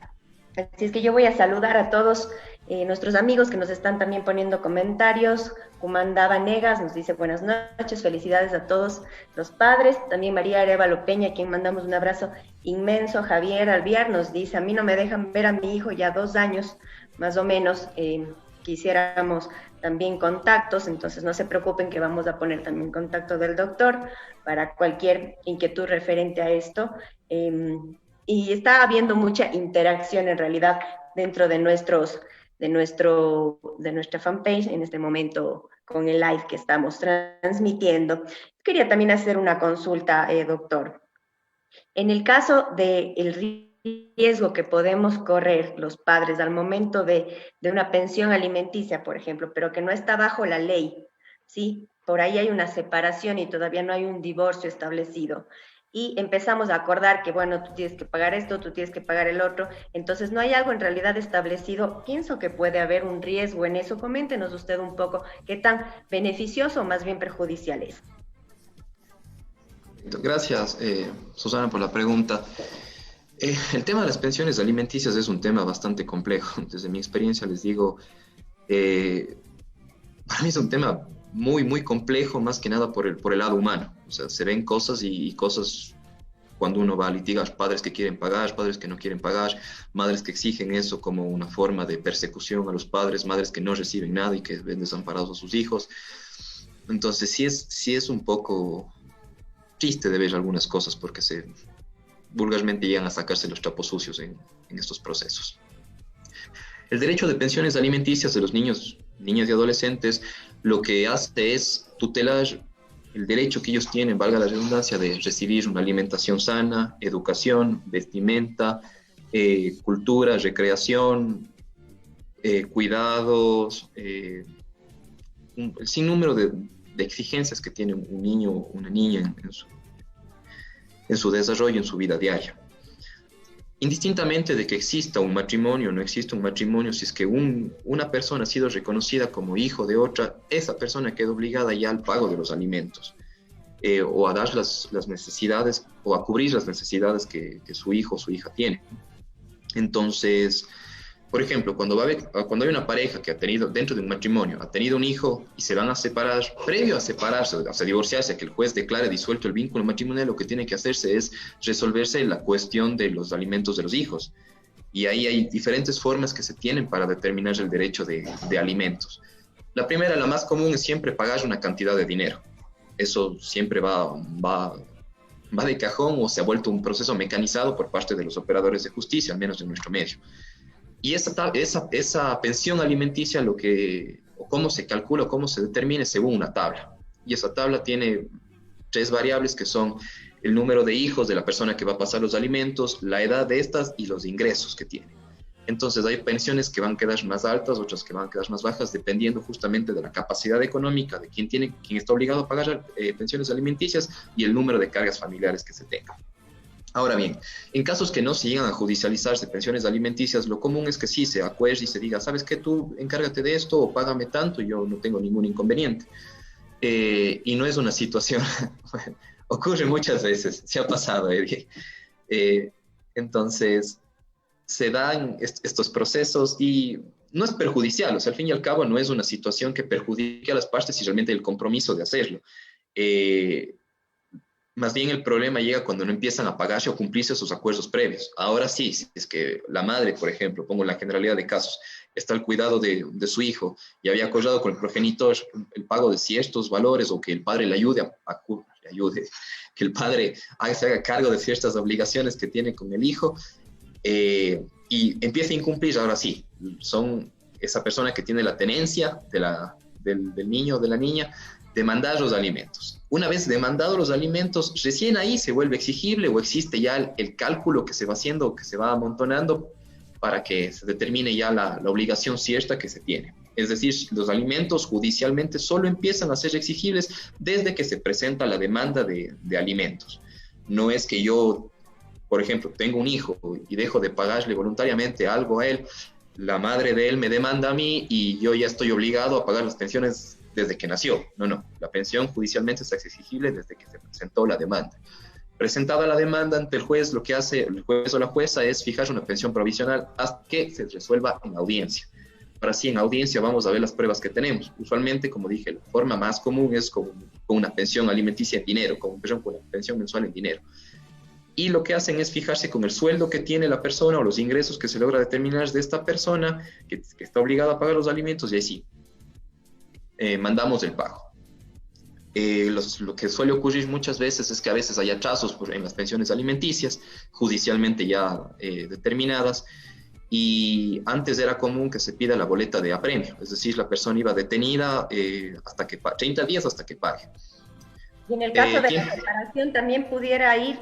Así es que yo voy a saludar a todos nuestros amigos que nos están también poniendo comentarios. Cumanda Vanegas nos dice buenas noches, felicidades a todos los padres. También María Arevalo Peña, a quien mandamos un abrazo inmenso. Javier Alviar nos dice, a mí no me dejan ver a mi hijo ya 2 años, más o menos. Quisiéramos también contactos, entonces no se preocupen que vamos a poner también contacto del doctor para cualquier inquietud referente a esto. Y está habiendo mucha interacción en realidad dentro de nuestra fanpage en este momento con el live que estamos transmitiendo. Quería también hacer una consulta, doctor. En el caso del riesgo que podemos correr los padres al momento de una pensión alimenticia, por ejemplo, pero que no está bajo la ley, ¿sí? Por ahí hay una separación y todavía no hay un divorcio establecido. Y empezamos a acordar que, bueno, tú tienes que pagar esto, tú tienes que pagar el otro, entonces no hay algo en realidad establecido. Pienso que puede haber un riesgo en eso. Coméntenos usted un poco qué tan beneficioso o más bien perjudicial es. Gracias, Susana, por la pregunta. El tema de las pensiones alimenticias es un tema bastante complejo. Desde mi experiencia les digo, para mí es un tema muy, muy complejo, más que nada por el lado humano. O sea, se ven cosas y cosas cuando uno va a litigar, padres que quieren pagar, padres que no quieren pagar, madres que exigen eso como una forma de persecución a los padres, madres que no reciben nada y que ven desamparados a sus hijos. Entonces sí es un poco triste de ver algunas cosas porque vulgarmente llegan a sacarse los trapos sucios en estos procesos. El derecho de pensiones alimenticias de los niños, niñas y adolescentes lo que hace es tutelar el derecho que ellos tienen, valga la redundancia, de recibir una alimentación sana, educación, vestimenta, cultura, recreación, cuidados, el sinnúmero de exigencias que tiene un niño o una niña en su desarrollo, en su vida diaria. Indistintamente de que exista un matrimonio o no exista un matrimonio, si es que una persona ha sido reconocida como hijo de otra, esa persona queda obligada ya al pago de los alimentos, o a dar las necesidades, o a cubrir las necesidades que su hijo o su hija tiene. Entonces, por ejemplo, cuando hay una pareja que ha tenido, dentro de un matrimonio, ha tenido un hijo y se van a separar, previo a separarse, a divorciarse, a que el juez declare disuelto el vínculo matrimonial, lo que tiene que hacerse es resolverse la cuestión de los alimentos de los hijos. Y ahí hay diferentes formas que se tienen para determinar el derecho de alimentos. La primera, la más común, es siempre pagar una cantidad de dinero. Eso siempre va de cajón, o se ha vuelto un proceso mecanizado por parte de los operadores de justicia, al menos en nuestro medio. Y esa pensión alimenticia, o cómo se calcula, cómo se determina, según una tabla. Y esa tabla tiene 3 variables, que son el número de hijos de la persona que va a pasar los alimentos, la edad de estas y los ingresos que tiene. Entonces hay pensiones que van a quedar más altas, otras que van a quedar más bajas, dependiendo justamente de la capacidad económica de quien está obligado a pagar pensiones alimenticias, y el número de cargas familiares que se tenga. Ahora bien, en casos que no se llegan a judicializarse pensiones alimenticias, lo común es que sí se acuerde y se diga, ¿sabes qué? Tú encárgate de esto o págame tanto, y yo no tengo ningún inconveniente. Y no es una situación, ocurre muchas veces, se ha pasado, Eddie. Entonces, se dan estos procesos y no es perjudicial, o sea, al fin y al cabo no es una situación que perjudique a las partes y realmente el compromiso de hacerlo. Más bien el problema llega cuando no empiezan a pagarse o cumplirse sus acuerdos previos. Ahora sí, si es que la madre, por ejemplo, pongo la generalidad de casos, está al cuidado de su hijo y había acordado con el progenitor el pago de ciertos valores, o que el padre le ayude, que el padre se haga cargo de ciertas obligaciones que tiene con el hijo, y empieza a incumplir, ahora sí, son esa persona que tiene la tenencia del niño o de la niña, demandar los alimentos. Una vez demandados los alimentos, recién ahí se vuelve exigible, o existe ya el cálculo que se va haciendo, que se va amontonando para que se determine ya la obligación cierta que se tiene. Es decir, los alimentos judicialmente solo empiezan a ser exigibles desde que se presenta la demanda de alimentos. No es que yo, por ejemplo, tengo un hijo y dejo de pagarle voluntariamente algo a él, la madre de él me demanda a mí y yo ya estoy obligado a pagar las pensiones desde que nació. No, la pensión judicialmente está exigible desde que se presentó la demanda. Presentada la demanda ante el juez, lo que hace el juez o la jueza es fijar una pensión provisional hasta que se resuelva en audiencia. Ahora sí, en audiencia vamos a ver las pruebas que tenemos. Usualmente, como dije, la forma más común es con una pensión alimenticia en dinero, con una pensión mensual en dinero. Y lo que hacen es fijarse con el sueldo que tiene la persona o los ingresos que se logra determinar de esta persona que está obligada a pagar los alimentos, y ahí sí, mandamos el pago. Lo que suele ocurrir muchas veces es que a veces hay atrasos en las pensiones alimenticias, judicialmente ya determinadas, y antes era común que se pida la boleta de apremio, es decir, la persona iba detenida 30 días hasta que pague. Y en el caso de la separación también pudiera ir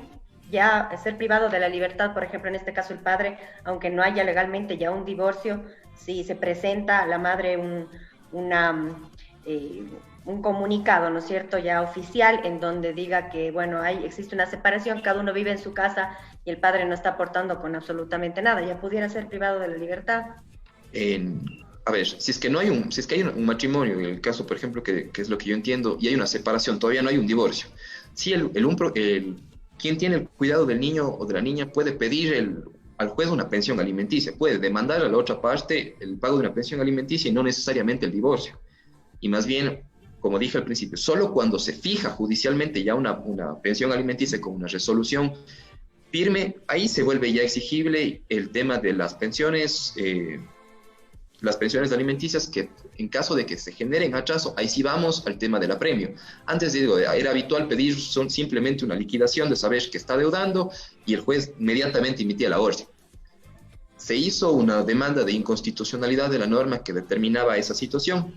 ya ser privado de la libertad, por ejemplo, en este caso el padre, aunque no haya legalmente ya un divorcio, si se presenta a la madre un comunicado, ¿no es cierto?, ya oficial, en donde diga que, bueno, existe una separación, cada uno vive en su casa y el padre no está aportando con absolutamente nada, ya pudiera ser privado de la libertad. A ver, si es que hay un matrimonio, en el caso, por ejemplo, que es lo que yo entiendo, y hay una separación, todavía no hay un divorcio. Si quien tiene el cuidado del niño o de la niña puede pedir al juez una pensión alimenticia, puede demandar a la otra parte el pago de una pensión alimenticia y no necesariamente el divorcio. Y más bien, como dije al principio, solo cuando se fija judicialmente ya una pensión alimenticia con una resolución firme, ahí se vuelve ya exigible el tema de las pensiones alimenticias, que en caso de que se generen atraso, ahí sí vamos al tema del apremio. Antes digo, era habitual pedir simplemente una liquidación de saber que está deudando y el juez inmediatamente emitía la orden. Se hizo una demanda de inconstitucionalidad de la norma que determinaba esa situación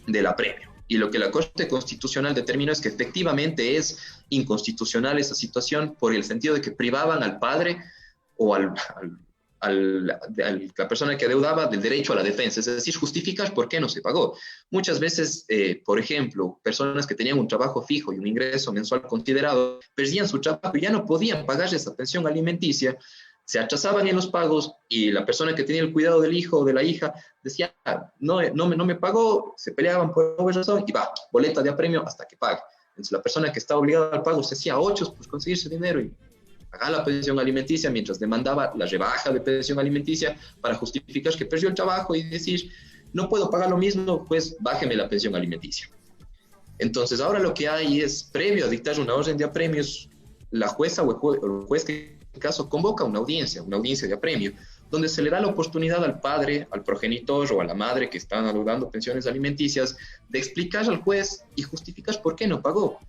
del apremio. Y lo que la Corte Constitucional determinó es que efectivamente es inconstitucional esa situación por el sentido de que privaban al padre o a la persona que adeudaba del derecho a la defensa, es decir, justificar por qué no se pagó. Muchas veces, por ejemplo, personas que tenían un trabajo fijo y un ingreso mensual considerado, perdían su trabajo y ya no podían pagar esa pensión alimenticia, se atrasaban en los pagos y la persona que tenía el cuidado del hijo o de la hija decía, no me pagó, se peleaban por alguna razón y va, boleta de apremio hasta que pague. Entonces la persona que estaba obligada al pago se hacía ochos por conseguirse dinero y pagar la pensión alimenticia mientras demandaba la rebaja de pensión alimenticia para justificar que perdió el trabajo y decir, no puedo pagar lo mismo, pues bájeme la pensión alimenticia. Entonces ahora lo que hay es, previo a dictar una orden de apremios, la jueza o el juez que en caso convoca una audiencia de apremio, donde se le da la oportunidad al padre, al progenitor o a la madre que están adeuddando pensiones alimenticias de explicar al juez y justificar por qué no pagó.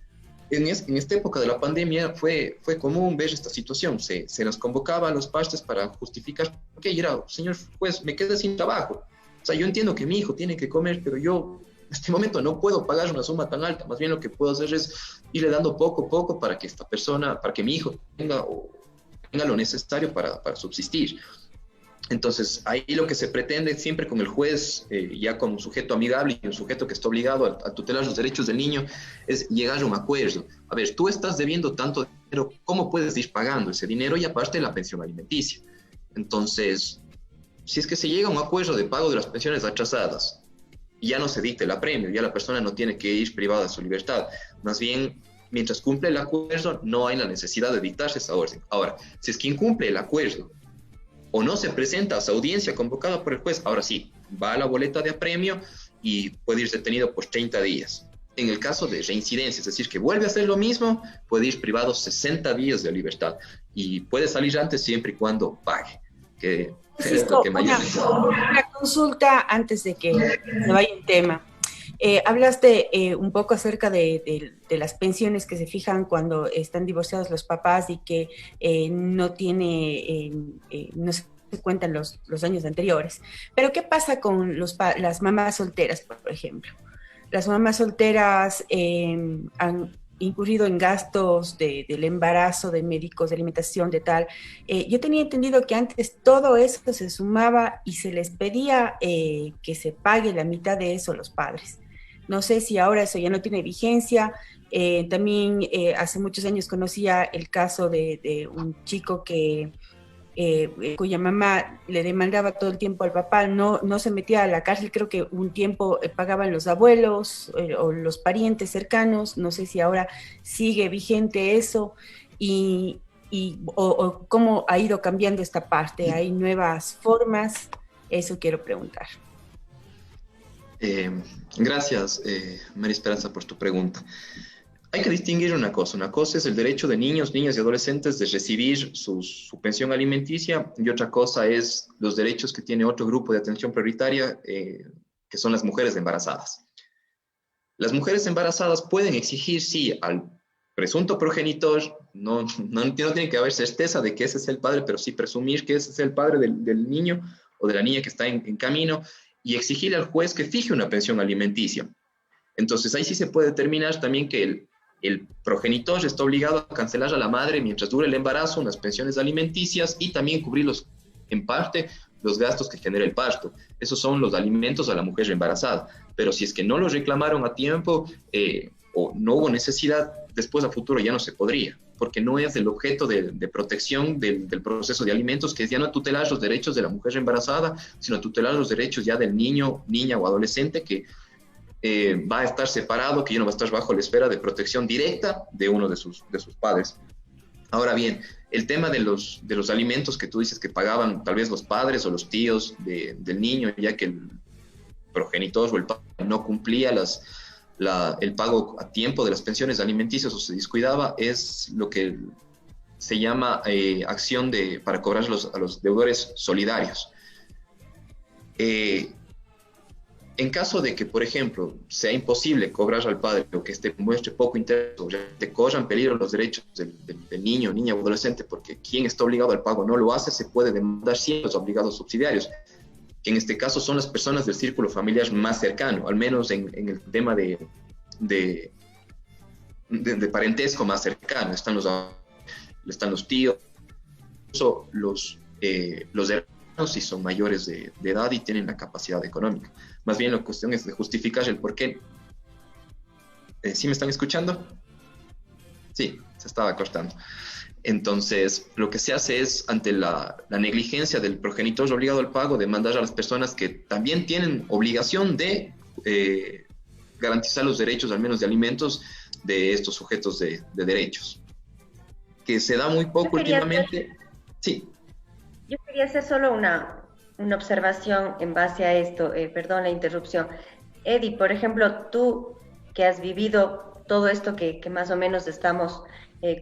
En esta época de la pandemia fue común ver esta situación. Se nos convocaba a los partes para justificar por qué. Y era, señor juez, me quedé sin trabajo. O sea, yo entiendo que mi hijo tiene que comer, pero yo en este momento no puedo pagar una suma tan alta. Más bien lo que puedo hacer es irle dando poco a poco para que esta persona, para que mi hijo tenga lo necesario para subsistir. Entonces, ahí lo que se pretende siempre con el juez, ya como sujeto amigable y un sujeto que está obligado a tutelar los derechos del niño, es llegar a un acuerdo. A ver, tú estás debiendo tanto dinero, ¿cómo puedes ir pagando ese dinero y aparte de la pensión alimenticia? Entonces, si es que se llega a un acuerdo de pago de las pensiones atrasadas, ya no se dicta el apremio, ya la persona no tiene que ir privada de su libertad. Más bien, mientras cumple el acuerdo, no hay la necesidad de dictarse esa orden. Ahora, si es que incumple el acuerdo, o no se presenta a esa audiencia convocada por el juez, ahora sí, va a la boleta de apremio y puede ir detenido por 30 días. En el caso de reincidencia, es decir, que vuelve a hacer lo mismo, puede ir privado 60 días de libertad y puede salir antes siempre y cuando pague. Que es lo que una consulta antes de que se vaya un tema. Hablaste un poco acerca de las pensiones que se fijan cuando están divorciados los papás y que no se cuentan los años anteriores. Pero ¿qué pasa con las mamás solteras, por ejemplo? Las mamás solteras han incurrido en gastos del embarazo, de médicos, de alimentación, de tal. Yo tenía entendido que antes todo eso se sumaba y se les pedía que se pague la mitad de eso a los padres. No sé si ahora eso ya no tiene vigencia. También hace muchos años conocía el caso de un chico cuya mamá le demandaba todo el tiempo al papá, no se metía a la cárcel, creo que un tiempo pagaban los abuelos o los parientes cercanos. No sé si ahora sigue vigente eso o cómo ha ido cambiando esta parte. ¿Hay nuevas formas? Eso quiero preguntar. Gracias, María Esperanza, por tu pregunta. Hay que distinguir una cosa. Una cosa es el derecho de niños, niñas y adolescentes de recibir su pensión alimenticia, y otra cosa es los derechos que tiene otro grupo de atención prioritaria, que son las mujeres embarazadas. Las mujeres embarazadas pueden exigir, sí, al presunto progenitor, no tiene que haber certeza de que ese es el padre, pero sí presumir que ese es el padre del niño o de la niña que está en camino, y exigirle al juez que fije una pensión alimenticia. Entonces ahí sí se puede determinar también que el progenitor está obligado a cancelar a la madre mientras dure el embarazo unas pensiones alimenticias y también cubrirlos en parte los gastos que genera el parto. Esos son los alimentos a la mujer embarazada. Pero si es que no los reclamaron a tiempo o no hubo necesidad, después a futuro ya no se podría, porque no es el objeto de protección del proceso de alimentos, que es ya no tutelar los derechos de la mujer embarazada, sino tutelar los derechos ya del niño, niña o adolescente que va a estar separado, que ya no va a estar bajo la esfera de protección directa de uno de sus padres. Ahora bien, el tema de los alimentos que tú dices que pagaban tal vez los padres o los tíos del niño, ya que el progenitor o el padre no cumplía el pago a tiempo de las pensiones alimenticias o se descuidaba, es lo que se llama acción para cobrar a los deudores solidarios. En caso de que, por ejemplo, sea imposible cobrar al padre o que muestre poco interés o te corran en peligro los derechos del niño, niña o adolescente, porque quien está obligado al pago no lo hace, se puede demandar siempre los obligados subsidiarios, que en este caso son las personas del círculo familiar más cercano, al menos en el tema de parentesco más cercano. Están los tíos, los hermanos, si son mayores de edad y tienen la capacidad económica. Más bien la cuestión es de justificar el por qué. ¿Sí me están escuchando? Sí, se estaba cortando. Entonces, lo que se hace es, ante la negligencia del progenitor obligado al pago, demandar a las personas que también tienen obligación de garantizar los derechos, al menos de alimentos, de estos sujetos de derechos. Que se da muy poco últimamente. Sí. Yo quería hacer solo una observación en base a esto, perdón la interrupción. Eddie, por ejemplo, tú que has vivido todo esto que más o menos estamos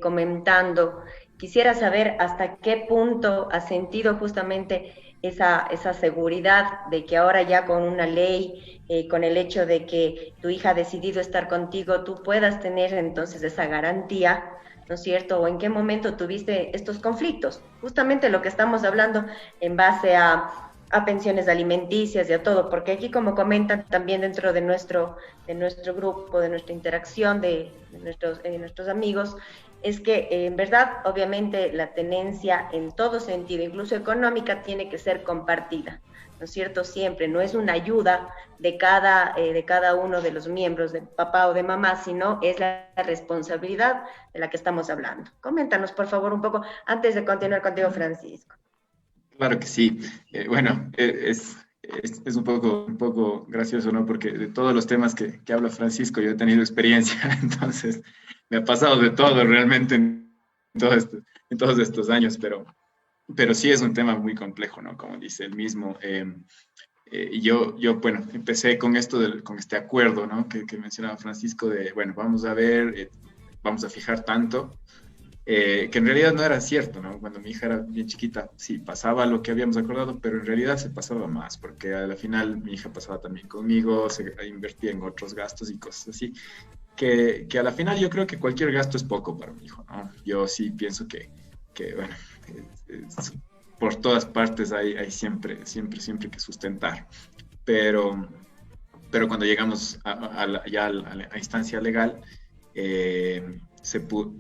comentando, quisiera saber hasta qué punto has sentido justamente esa seguridad de que ahora ya con una ley, con el hecho de que tu hija ha decidido estar contigo, tú puedas tener entonces esa garantía, ¿no es cierto? ¿O en qué momento tuviste estos conflictos? Justamente lo que estamos hablando en base a pensiones alimenticias y a todo, porque aquí como comentan también dentro de nuestro grupo, de nuestra interacción, nuestros amigos, es que en verdad, obviamente, la tenencia en todo sentido, incluso económica, tiene que ser compartida, ¿no es cierto? Siempre, no es una ayuda de cada uno de los miembros, de papá o de mamá, sino es la responsabilidad de la que estamos hablando. Coméntanos, por favor, un poco, antes de continuar contigo, Francisco. Claro que sí. Bueno, es un poco gracioso, ¿no? Porque de todos los temas que habla Francisco, yo he tenido experiencia, entonces me ha pasado de todo realmente en todos estos años, pero sí es un tema muy complejo, ¿no? Como dice él mismo. Bueno, empecé con con este acuerdo, ¿no? Que mencionaba Francisco de, bueno, vamos a ver, vamos a fijar tanto, que en realidad no era cierto, ¿no? Cuando mi hija era bien chiquita, sí, pasaba lo que habíamos acordado, pero en realidad se pasaba más, porque a la final mi hija pasaba también conmigo, se invertía en otros gastos y cosas así, que a la final yo creo que cualquier gasto es poco para mi hijo, ¿no? Yo sí pienso que bueno, por todas partes hay siempre que sustentar, pero, pero cuando llegamos ya a la instancia legal,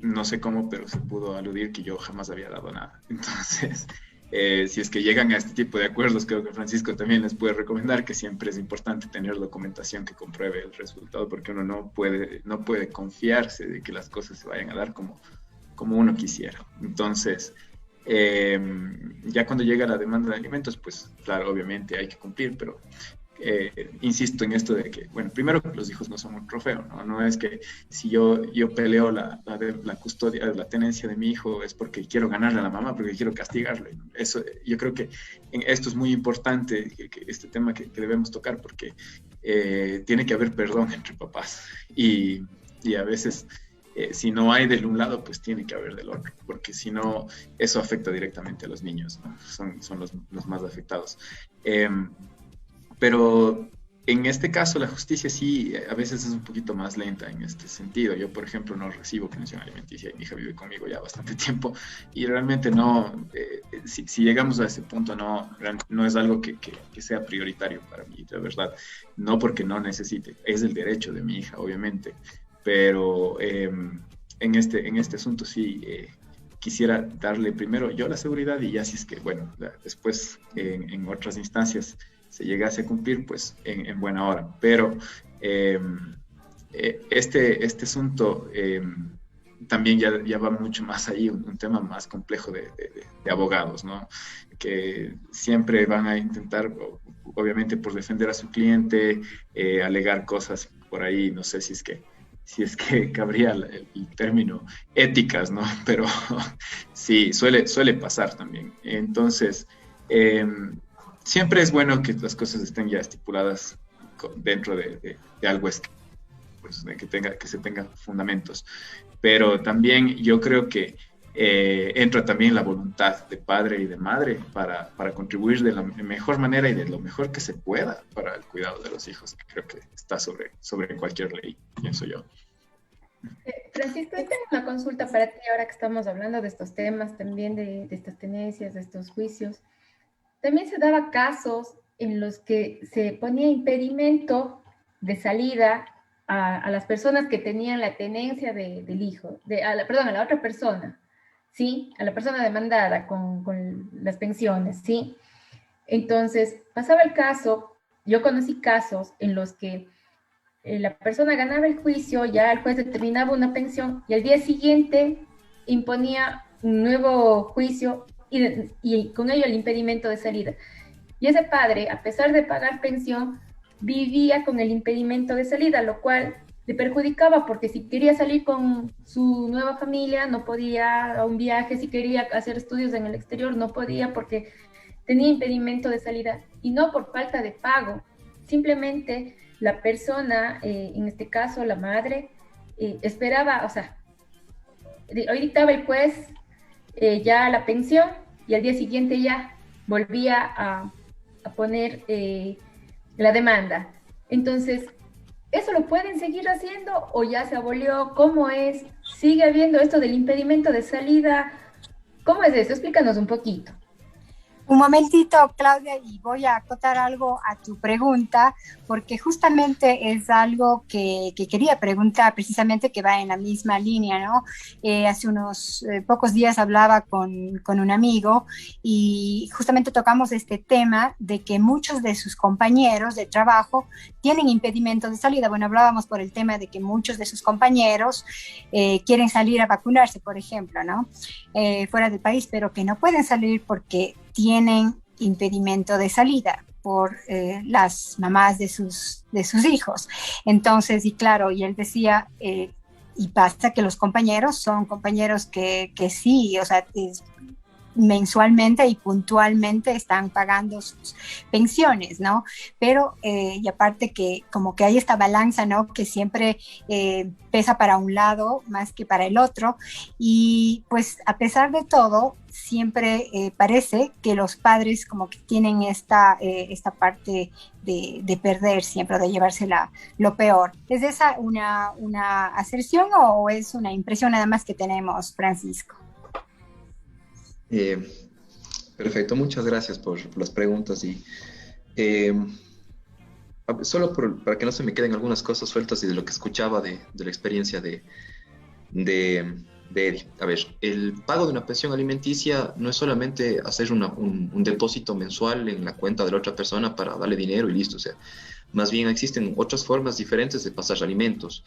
no sé cómo, pero se pudo aludir que yo jamás había dado nada. Entonces, si es que llegan a este tipo de acuerdos, creo que Francisco también les puede recomendar que siempre es importante tener documentación que compruebe el resultado, porque uno no puede confiarse de que las cosas se vayan a dar como uno quisiera. Entonces, ya cuando llega la demanda de alimentos, pues claro, obviamente hay que cumplir, pero insisto en esto de que, bueno, primero que los hijos no son un trofeo, ¿no? No es que si yo peleo la custodia, la tenencia de mi hijo es porque quiero ganarle a la mamá, porque quiero castigarle. Eso, yo creo que esto es muy importante, este tema que debemos tocar, porque tiene que haber perdón entre papás y a veces si no hay del un lado, pues tiene que haber del otro, porque si no, eso afecta directamente a los niños, ¿no? Son los más afectados. Pero en este caso la justicia sí a veces es un poquito más lenta en este sentido. Yo, por ejemplo, no recibo pensión alimenticia y mi hija vive conmigo ya bastante tiempo y realmente no, si llegamos a ese punto no es algo que sea prioritario para mí, de verdad. No porque no necesite, es el derecho de mi hija, obviamente, pero en este asunto sí quisiera darle primero yo la seguridad y ya si es que, bueno, después en otras instancias se llegase a cumplir, pues en buena hora. Pero este asunto también ya va mucho más ahí, un tema más complejo de abogados, ¿no? Que siempre van a intentar, obviamente por defender a su cliente, alegar cosas por ahí, no sé si es que cabría el término éticas, ¿no? Pero sí, suele pasar también. Entonces, siempre es bueno que las cosas estén ya estipuladas dentro de algo pues, que se tengan fundamentos. Pero también yo creo que entra también la voluntad de padre y de madre para contribuir de la mejor manera y de lo mejor que se pueda para el cuidado de los hijos, que creo que está sobre cualquier ley, pienso yo. Francisco, yo tengo una consulta para ti ahora que estamos hablando de estos temas, también de estas tenencias, de estos juicios. También se daba casos en los que se ponía impedimento de salida a las personas que tenían la tenencia del hijo, a la otra persona, ¿sí? A la persona demandada con las pensiones, ¿sí? Entonces, pasaba el caso, yo conocí casos en los que la persona ganaba el juicio, ya el juez determinaba una pensión y al día siguiente imponía un nuevo juicio y con ello el impedimento de salida. Y ese padre, a pesar de pagar pensión, vivía con el impedimento de salida, lo cual le perjudicaba porque si quería salir con su nueva familia no podía a un viaje, si quería hacer estudios en el exterior no podía porque tenía impedimento de salida y no por falta de pago, simplemente la persona, en este caso la madre, esperaba, o sea, hoy dictaba el juez ya la pensión y al día siguiente ya volvía a poner la demanda. Entonces, ¿eso lo pueden seguir haciendo o ya se abolió? ¿Cómo es? ¿Sigue habiendo esto del impedimento de salida? ¿Cómo es eso? Explícanos un poquito. Un momentito, Claudia, y voy a acotar algo a tu pregunta, porque justamente es algo que quería preguntar, precisamente que va en la misma línea, ¿no? Hace unos pocos días hablaba con un amigo y justamente tocamos este tema de que muchos de sus compañeros de trabajo tienen impedimentos de salida. Bueno, hablábamos por el tema de que muchos de sus compañeros quieren salir a vacunarse, por ejemplo, ¿no? Fuera del país, pero que no pueden salir porque tienen impedimento de salida por las mamás de sus hijos. Entonces, y claro, y él decía, y pasa que los compañeros son compañeros que sí, o sea, mensualmente y puntualmente están pagando sus pensiones, ¿no? Pero, y aparte que como que hay esta balanza, ¿no? Que siempre pesa para un lado más que para el otro, y pues a pesar de todo, siempre parece que los padres como que tienen esta parte de perder siempre, de llevársela lo peor. ¿Es esa una aserción o es una impresión nada más que tenemos, Francisco? Perfecto, muchas gracias por las preguntas y solo para que no se me queden algunas cosas sueltas y de lo que escuchaba de la experiencia de Eddie. A ver, el pago de una pensión alimenticia no es solamente hacer un depósito mensual en la cuenta de la otra persona para darle dinero y listo, o sea, más bien existen otras formas diferentes de pasar alimentos.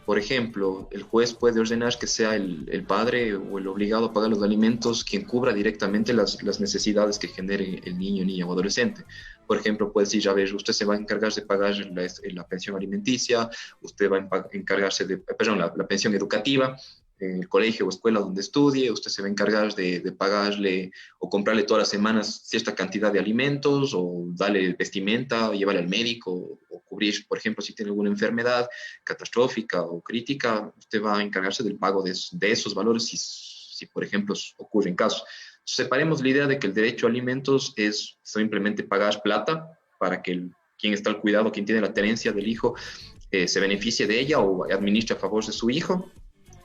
Por ejemplo, el juez puede ordenar que sea el padre o el obligado a pagar los alimentos quien cubra directamente las necesidades que genere el niño, niña o adolescente. Por ejemplo, puede decir, a ver, usted se va a encargar de pagar la pensión alimenticia, usted va a encargarse de, perdón, la pensión educativa, en el colegio o escuela donde estudie, usted se va a encargar de pagarle o comprarle todas las semanas cierta cantidad de alimentos o darle vestimenta, o llevarle al médico o cubrir, por ejemplo, si tiene alguna enfermedad catastrófica o crítica, usted va a encargarse del pago de esos valores si, por ejemplo, ocurren casos. Separemos la idea de que el derecho a alimentos es simplemente pagar plata para que quien está al cuidado, quien tiene la tenencia del hijo, se beneficie de ella o administre a favor de su hijo.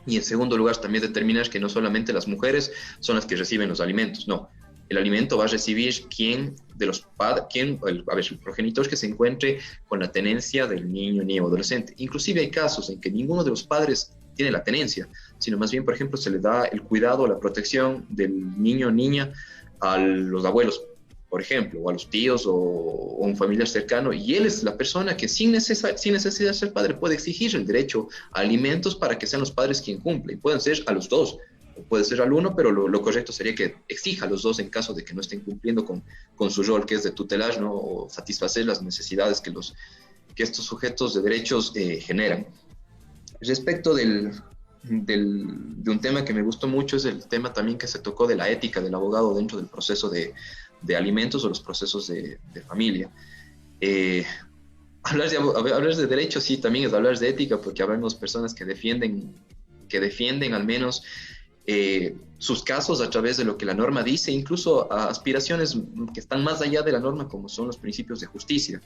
Y en segundo lugar, también determinar que no solamente las mujeres son las que reciben los alimentos, no. El alimento va a recibir el progenitor que se encuentre con la tenencia del niño, niña o adolescente. Inclusive hay casos en que ninguno de los padres tiene la tenencia, sino más bien, por ejemplo, se le da el cuidado o la protección del niño o niña a los abuelos, por ejemplo, o a los tíos o un familiar cercano, y él es la persona que sin necesidad de ser padre puede exigir el derecho a alimentos para que sean los padres quien cumplen. Pueden ser a los dos, o puede ser al uno, pero lo correcto sería que exija a los dos en caso de que no estén cumpliendo con su rol, que es de tutelar, ¿no? O satisfacer las necesidades que estos sujetos de derechos generan. Respecto de un tema que me gustó mucho, es el tema también que se tocó de la ética del abogado dentro del proceso de alimentos o los procesos de familia. Hablar de derecho sí también es hablar de ética, porque habremos personas que defienden al menos sus casos a través de lo que la norma dice, incluso a aspiraciones que están más allá de la norma, como son los principios de justicia.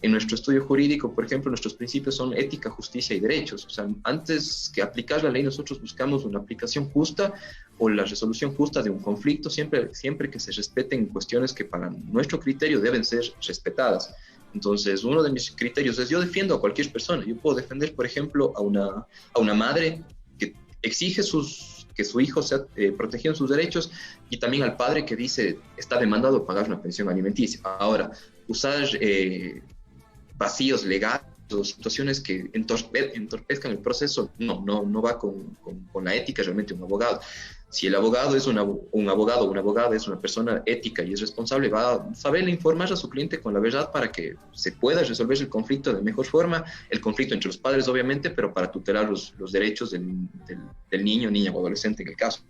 En nuestro estudio jurídico, por ejemplo, nuestros principios son ética, justicia y derechos. O sea, antes que aplicar la ley, nosotros buscamos una aplicación justa o la resolución justa de un conflicto, siempre que se respeten cuestiones que para nuestro criterio deben ser respetadas. Entonces, uno de mis criterios es, yo defiendo a cualquier persona. Yo puedo defender, por ejemplo, a una madre que exige que su hijo sea protegido en sus derechos, y también al padre que dice está demandado pagar una pensión alimenticia. Ahora, usar vacíos legales o situaciones que entorpezcan el proceso, no va con la ética realmente un abogado. Si el abogado es un abogado o una abogada es una persona ética y es responsable, va a saber informar a su cliente con la verdad para que se pueda resolver el conflicto de mejor forma, el conflicto entre los padres obviamente, pero para tutelar los derechos del niño, niña o adolescente en el caso.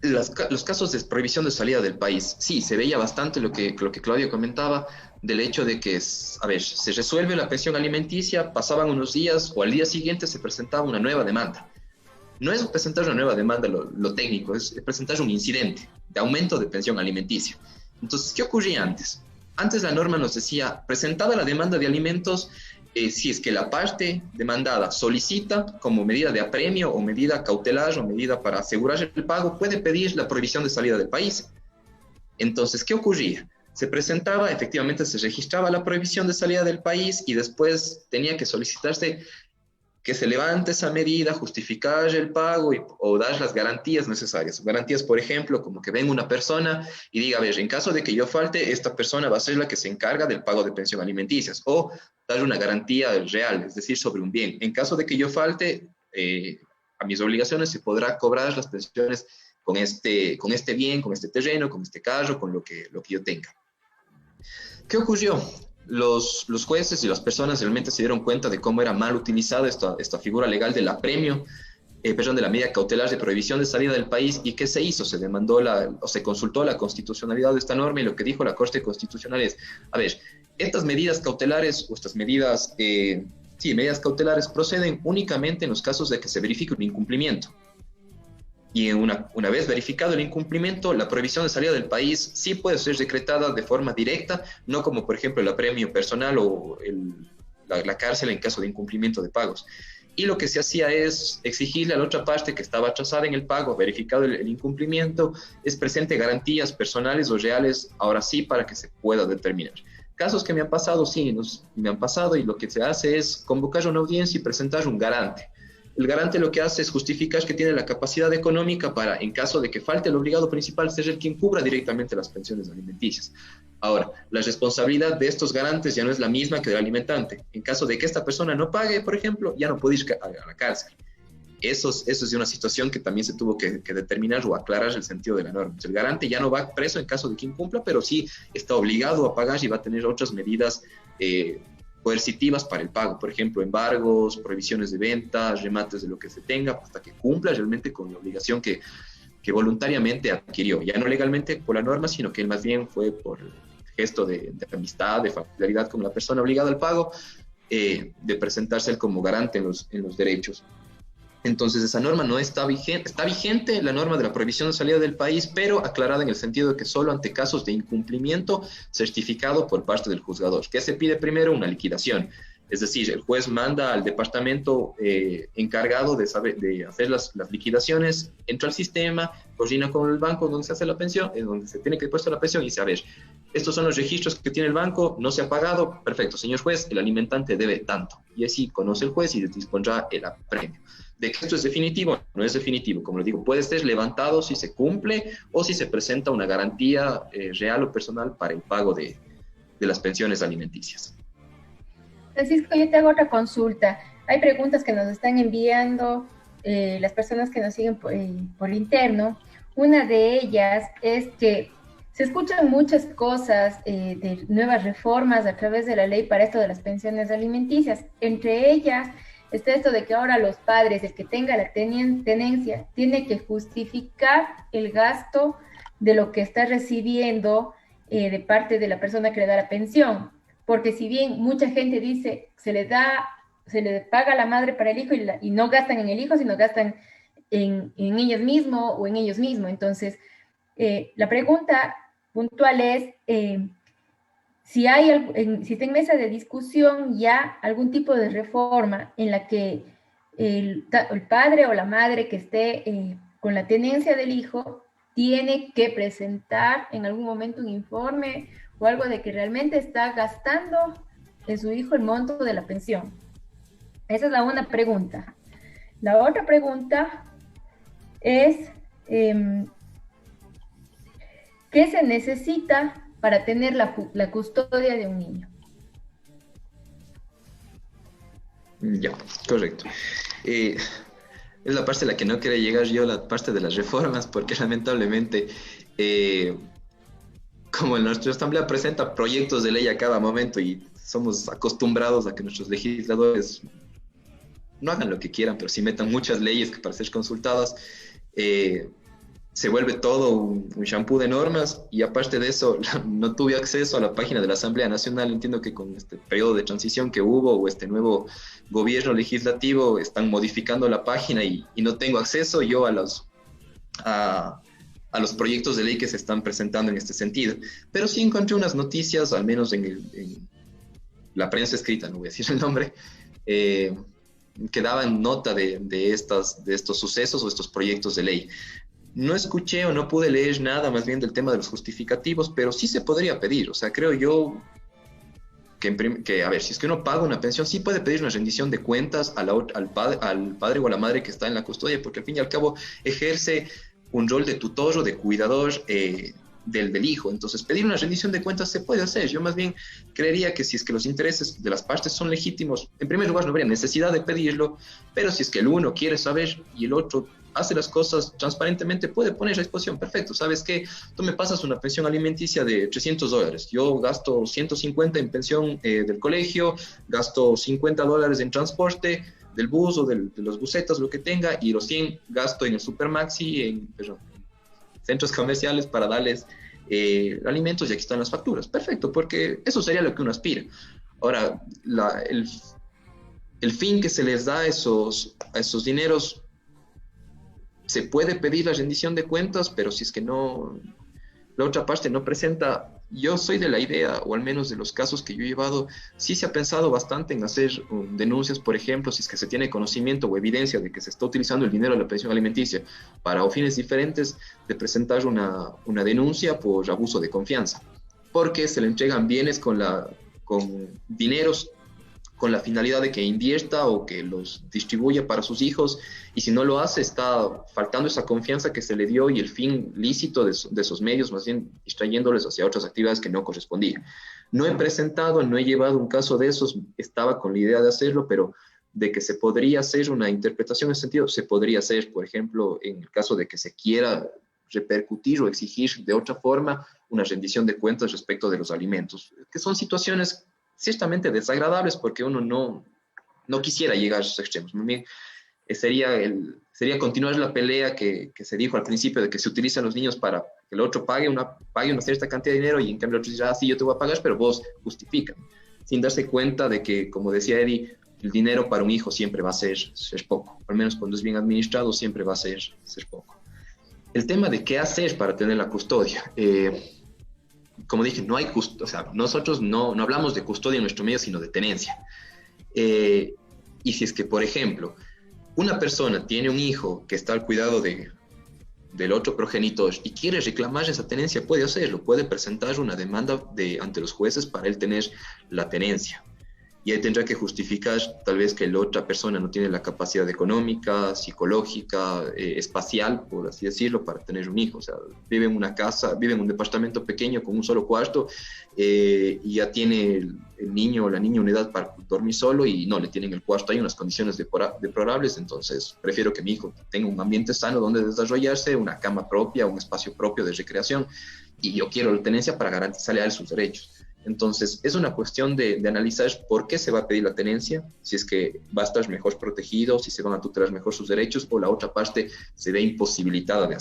Los casos de prohibición de salida del país, sí, se veía bastante lo que Claudio comentaba, del hecho de que, se resuelve la pensión alimenticia, pasaban unos días o al día siguiente se presentaba una nueva demanda. no es presentar una nueva demanda lo técnico, es presentar un incidente de aumento de pensión alimenticia. Entonces, ¿qué ocurría antes? Antes la norma nos decía, presentada la demanda de alimentos, si es que la parte demandada solicita como medida de apremio o medida cautelar o medida para asegurar el pago, puede pedir la prohibición de salida del país. Entonces, ¿qué ocurría? Se presentaba, efectivamente se registraba la prohibición de salida del país y después tenía que solicitarse que se levante esa medida, justificar el pago o dar las garantías necesarias. Garantías, por ejemplo, como que venga una persona y diga, a ver, en caso de que yo falte, esta persona va a ser la que se encarga del pago de pensión alimenticias, o dar una garantía real, es decir, sobre un bien. En caso de que yo falte a mis obligaciones, se podrá cobrar las pensiones con este bien, con este terreno, con este carro, con lo que yo tenga. ¿Qué ocurrió? Los jueces y las personas realmente se dieron cuenta de cómo era mal utilizada esta figura legal del apremio, de la medida cautelar de prohibición de salida del país. ¿Y qué se hizo? Se demandó se consultó la constitucionalidad de esta norma, y lo que dijo la Corte Constitucional es, a ver, estas medidas cautelares o estas medidas, medidas cautelares proceden únicamente en los casos de que se verifique un incumplimiento. Y una vez verificado el incumplimiento, la prohibición de salida del país sí puede ser decretada de forma directa, no como por ejemplo el apremio personal o la cárcel en caso de incumplimiento de pagos. Y lo que se hacía es exigirle a la otra parte que estaba atrasada en el pago, verificado el incumplimiento, es presente garantías personales o reales, ahora sí, para que se pueda determinar. Casos que me han pasado, sí, me han pasado, y lo que se hace es convocar una audiencia y presentar un garante. El garante lo que hace es justificar que tiene la capacidad económica para, en caso de que falte el obligado principal, ser el quien cubra directamente las pensiones alimenticias. Ahora, la responsabilidad de estos garantes ya no es la misma que del alimentante. En caso de que esta persona no pague, por ejemplo, ya no puede ir a la cárcel. Eso es una situación que también se tuvo que determinar o aclarar el sentido de la norma. El garante ya no va preso en caso de que incumpla, pero sí está obligado a pagar y va a tener otras medidas coercitivas para el pago, por ejemplo, embargos, prohibiciones de venta, remates de lo que se tenga, hasta que cumpla realmente con la obligación que voluntariamente adquirió, ya no legalmente por la norma, sino que él más bien fue por gesto de amistad, de familiaridad con la persona obligada al pago, de presentarse él como garante en los derechos. Entonces esa norma no está vigente, está vigente la norma de la prohibición de salida del país, pero aclarada en el sentido de que solo ante casos de incumplimiento certificado por parte del juzgador. ¿Qué se pide primero? Una liquidación. Es decir, el juez manda al departamento encargado de hacer las liquidaciones, entra al sistema, coordina con el banco donde se hace la pensión, donde se tiene que puesto la pensión, y dice, a ver, estos son los registros que tiene el banco, no se ha pagado, perfecto, señor juez, el alimentante debe tanto. Y así conoce el juez y dispondrá el apremio. ¿De que esto es definitivo? No es definitivo. Como les digo, puede ser levantado si se cumple o si se presenta una garantía real o personal para el pago de las pensiones alimenticias. Francisco, yo te hago otra consulta. Hay preguntas que nos están enviando las personas que nos siguen por interno. Una de ellas es que se escuchan muchas cosas de nuevas reformas a través de la ley para esto de las pensiones alimenticias. Entre ellas está esto de que ahora los padres, el que tenga la tenencia, tiene que justificar el gasto de lo que está recibiendo de parte de la persona que le da la pensión. Porque si bien mucha gente dice, se le paga a la madre para el hijo y no gastan en el hijo, sino gastan en ellas mismas o en ellos mismos. Entonces, la pregunta puntual es, si está en mesa de discusión ya algún tipo de reforma en la que el padre o la madre que esté con la tenencia del hijo tiene que presentar en algún momento un informe o algo de que realmente está gastando en su hijo el monto de la pensión. Esa es la una pregunta. La otra pregunta es, ¿qué se necesita para tener la custodia de un niño? Ya, correcto. Es la parte a la que no quería llegar yo, la parte de las reformas, porque lamentablemente, como nuestra Asamblea presenta proyectos de ley a cada momento y somos acostumbrados a que nuestros legisladores no hagan lo que quieran, pero sí metan muchas leyes que para ser consultadas, se vuelve todo un shampoo de normas y aparte de eso no tuve acceso a la página de la Asamblea Nacional. Entiendo que con este periodo de transición que hubo o este nuevo gobierno legislativo están modificando la página y no tengo acceso yo a los proyectos de ley que se están presentando en este sentido. Pero sí encontré unas noticias, al menos en la prensa escrita, no voy a decir el nombre, que daban nota de estos sucesos o estos proyectos de ley. No escuché o no pude leer nada más bien del tema de los justificativos, pero sí se podría pedir. O sea, creo yo que, a ver, si es que uno paga una pensión, sí puede pedir una rendición de cuentas al padre o a la madre que está en la custodia, porque al fin y al cabo ejerce un rol de tutor o de cuidador del hijo. Entonces, pedir una rendición de cuentas se puede hacer. Yo más bien creería que si es que los intereses de las partes son legítimos, en primer lugar no habría necesidad de pedirlo, pero si es que el uno quiere saber y el otro hace las cosas transparentemente, puede poner a disposición. Perfecto, ¿sabes qué? Tú me pasas una pensión alimenticia de $300. Yo gasto 150 en pensión del colegio, gasto $50 en transporte del bus o de los busetas, lo que tenga, y los 100 gasto en el Supermaxi, en centros comerciales para darles alimentos y aquí están las facturas. Perfecto, porque eso sería lo que uno aspira. Ahora, el fin que se les da a esos dineros, se puede pedir la rendición de cuentas, pero si es que no, la otra parte no presenta. Yo soy de la idea, o al menos de los casos que yo he llevado, sí se ha pensado bastante en hacer denuncias, por ejemplo, si es que se tiene conocimiento o evidencia de que se está utilizando el dinero de la pensión alimenticia para fines diferentes, de presentar una denuncia por abuso de confianza, porque se le entregan bienes con dineros con la finalidad de que invierta o que los distribuya para sus hijos, y si no lo hace, está faltando esa confianza que se le dio y el fin lícito de esos medios, más bien distrayéndoles hacia otras actividades que no correspondían. No he presentado, no he llevado un caso de esos, estaba con la idea de hacerlo, pero de que se podría hacer una interpretación en ese sentido, se podría hacer, por ejemplo, en el caso de que se quiera repercutir o exigir de otra forma una rendición de cuentas respecto de los alimentos, que son situaciones ciertamente desagradables porque uno no quisiera llegar a esos extremos. Sería continuar la pelea que se dijo al principio de que se utilizan los niños para que el otro pague una cierta cantidad de dinero y en cambio el otro dice, sí, yo te voy a pagar, pero vos justifican, sin darse cuenta de que, como decía Eddie, el dinero para un hijo siempre va a ser poco, al menos cuando es bien administrado siempre va a ser poco. El tema de qué hacer para tener la custodia, como dije, no hay custodia, o sea, nosotros no hablamos de custodia en nuestro medio, sino de tenencia. Y si es que, por ejemplo, una persona tiene un hijo que está al cuidado del otro progenitor y quiere reclamar esa tenencia, puede hacerlo, puede presentar una demanda ante los jueces para él tener la tenencia. Y ahí tendrá que justificar tal vez que la otra persona no tiene la capacidad económica, psicológica, espacial, por así decirlo, para tener un hijo. O sea, vive en una casa, vive en un departamento pequeño con un solo cuarto y ya tiene el niño o la niña una edad para dormir solo y no, le tienen el cuarto, hay unas condiciones deplorables, entonces prefiero que mi hijo tenga un ambiente sano donde desarrollarse, una cama propia, un espacio propio de recreación, y yo quiero la tenencia para garantizarle a él sus derechos. Entonces, es una cuestión de analizar por qué se va a pedir la tenencia, si es que va a estar mejor protegido, si se van a tutelar mejor sus derechos, o la otra parte se ve imposibilitada de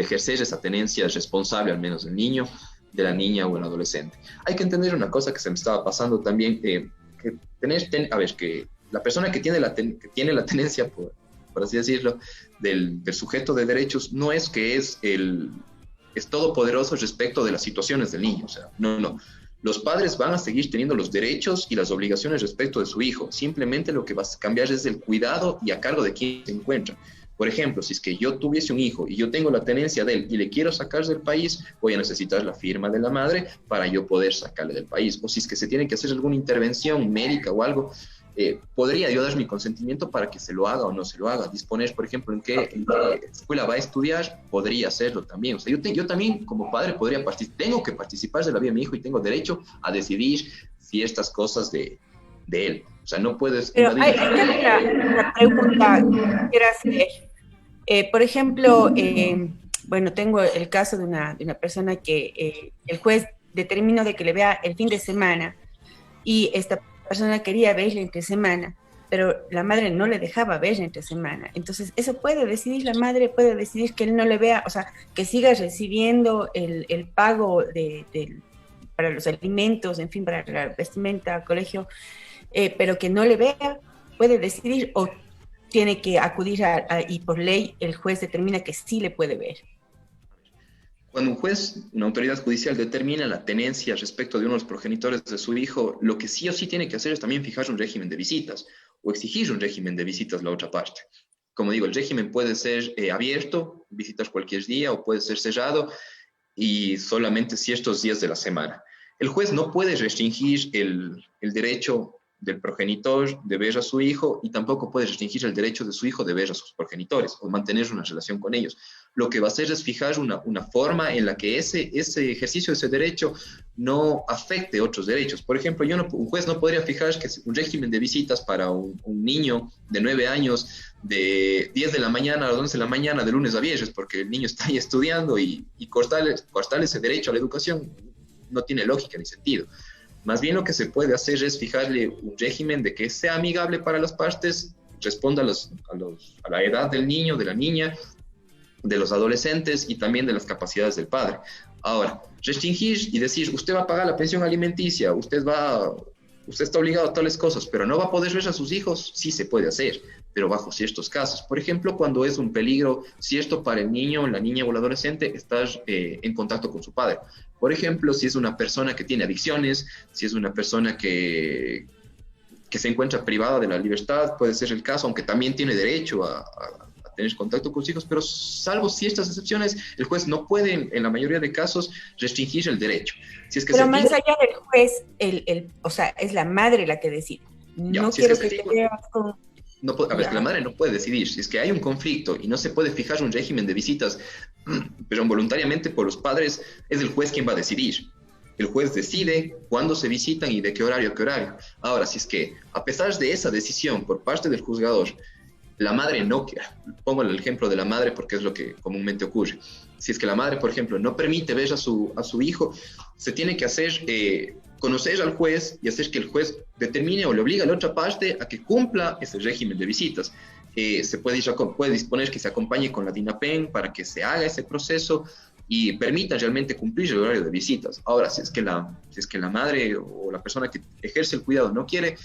ejercer esa tenencia responsable, al menos del niño, de la niña o el adolescente. Hay que entender una cosa que se me estaba pasando también, que la persona que tiene la tenencia, por así decirlo, del sujeto de derechos, no es que es todopoderoso respecto de las situaciones del niño, o sea, no. Los padres van a seguir teniendo los derechos y las obligaciones respecto de su hijo. Simplemente lo que va a cambiar es el cuidado y a cargo de quién se encuentra. Por ejemplo, si es que yo tuviese un hijo y yo tengo la tenencia de él y le quiero sacar del país, voy a necesitar la firma de la madre para yo poder sacarle del país. O si es que se tiene que hacer alguna intervención médica o algo, podría yo dar mi consentimiento para que se lo haga o no se lo haga. Disponer, por ejemplo, en qué escuela va a estudiar, podría hacerlo también. O sea, yo también como padre tengo que participar de la vida de mi hijo y tengo derecho a decidir ciertas cosas de él. O sea, no puedes... Pero hay una pregunta que quiero hacer. Por ejemplo, bueno, tengo el caso de una persona que el juez determinó de que le vea el fin de semana y esta persona quería verle entre semana, pero la madre no le dejaba ver entre semana. Entonces, eso puede decidir la madre, puede decidir que él no le vea, o sea, que siga recibiendo el pago para los alimentos, en fin, para la vestimenta, colegio, pero que no le vea, puede decidir, o tiene que acudir y por ley el juez determina que sí le puede ver. Cuando un juez, una autoridad judicial determina la tenencia respecto de uno de los progenitores de su hijo, lo que sí o sí tiene que hacer es también fijar un régimen de visitas o exigir un régimen de visitas a la otra parte. Como digo, el régimen puede ser abierto, visitas cualquier día, o puede ser cerrado y solamente ciertos días de la semana. El juez no puede restringir el derecho del progenitor de ver a su hijo y tampoco puede restringir el derecho de su hijo de ver a sus progenitores o mantener una relación con ellos. Lo que va a hacer es fijar una forma en la que ese ejercicio de ese derecho no afecte otros derechos. Por ejemplo, un juez no podría fijar que un régimen de visitas para un niño de 9 años de 10 de la mañana a las 11 de la mañana de lunes a viernes, porque el niño está ahí estudiando y cortarle ese derecho a la educación no tiene lógica ni sentido. Más bien lo que se puede hacer es fijarle un régimen de que sea amigable para las partes, responda a la edad del niño, de la niña, de los adolescentes y también de las capacidades del padre. Ahora, restringir y decir, usted va a pagar la pensión alimenticia, usted está obligado a tales cosas, pero no va a poder ver a sus hijos, sí se puede hacer, pero bajo ciertos casos. Por ejemplo, cuando es un peligro cierto para el niño, la niña o el adolescente estar en contacto con su padre. Por ejemplo, si es una persona que tiene adicciones, si es una persona que se encuentra privada de la libertad, puede ser el caso, aunque también tiene derecho a tener contacto con sus hijos, pero salvo ciertas excepciones, el juez no puede, en la mayoría de casos, restringir el derecho. Si es que pero más allá del juez, o sea, es la madre la que decide. No quiero que te veas con... la madre no puede decidir. Si es que hay un conflicto y no se puede fijar un régimen de visitas, pero voluntariamente por los padres, es el juez quien va a decidir. El juez decide cuándo se visitan y de qué horario a qué horario. Ahora, si es que, a pesar de esa decisión por parte del juzgador, la madre no, pongo el ejemplo de la madre porque es lo que comúnmente ocurre. Si es que la madre, por ejemplo, no permite ver a su hijo, se tiene que hacer, conocer al juez y hacer que el juez determine o le obligue a la otra parte a que cumpla ese régimen de visitas. Se puede disponer que se acompañe con la DINAPEN para que se haga ese proceso y permita realmente cumplir el horario de visitas. Ahora, si es que la madre o la persona que ejerce el cuidado no quiere,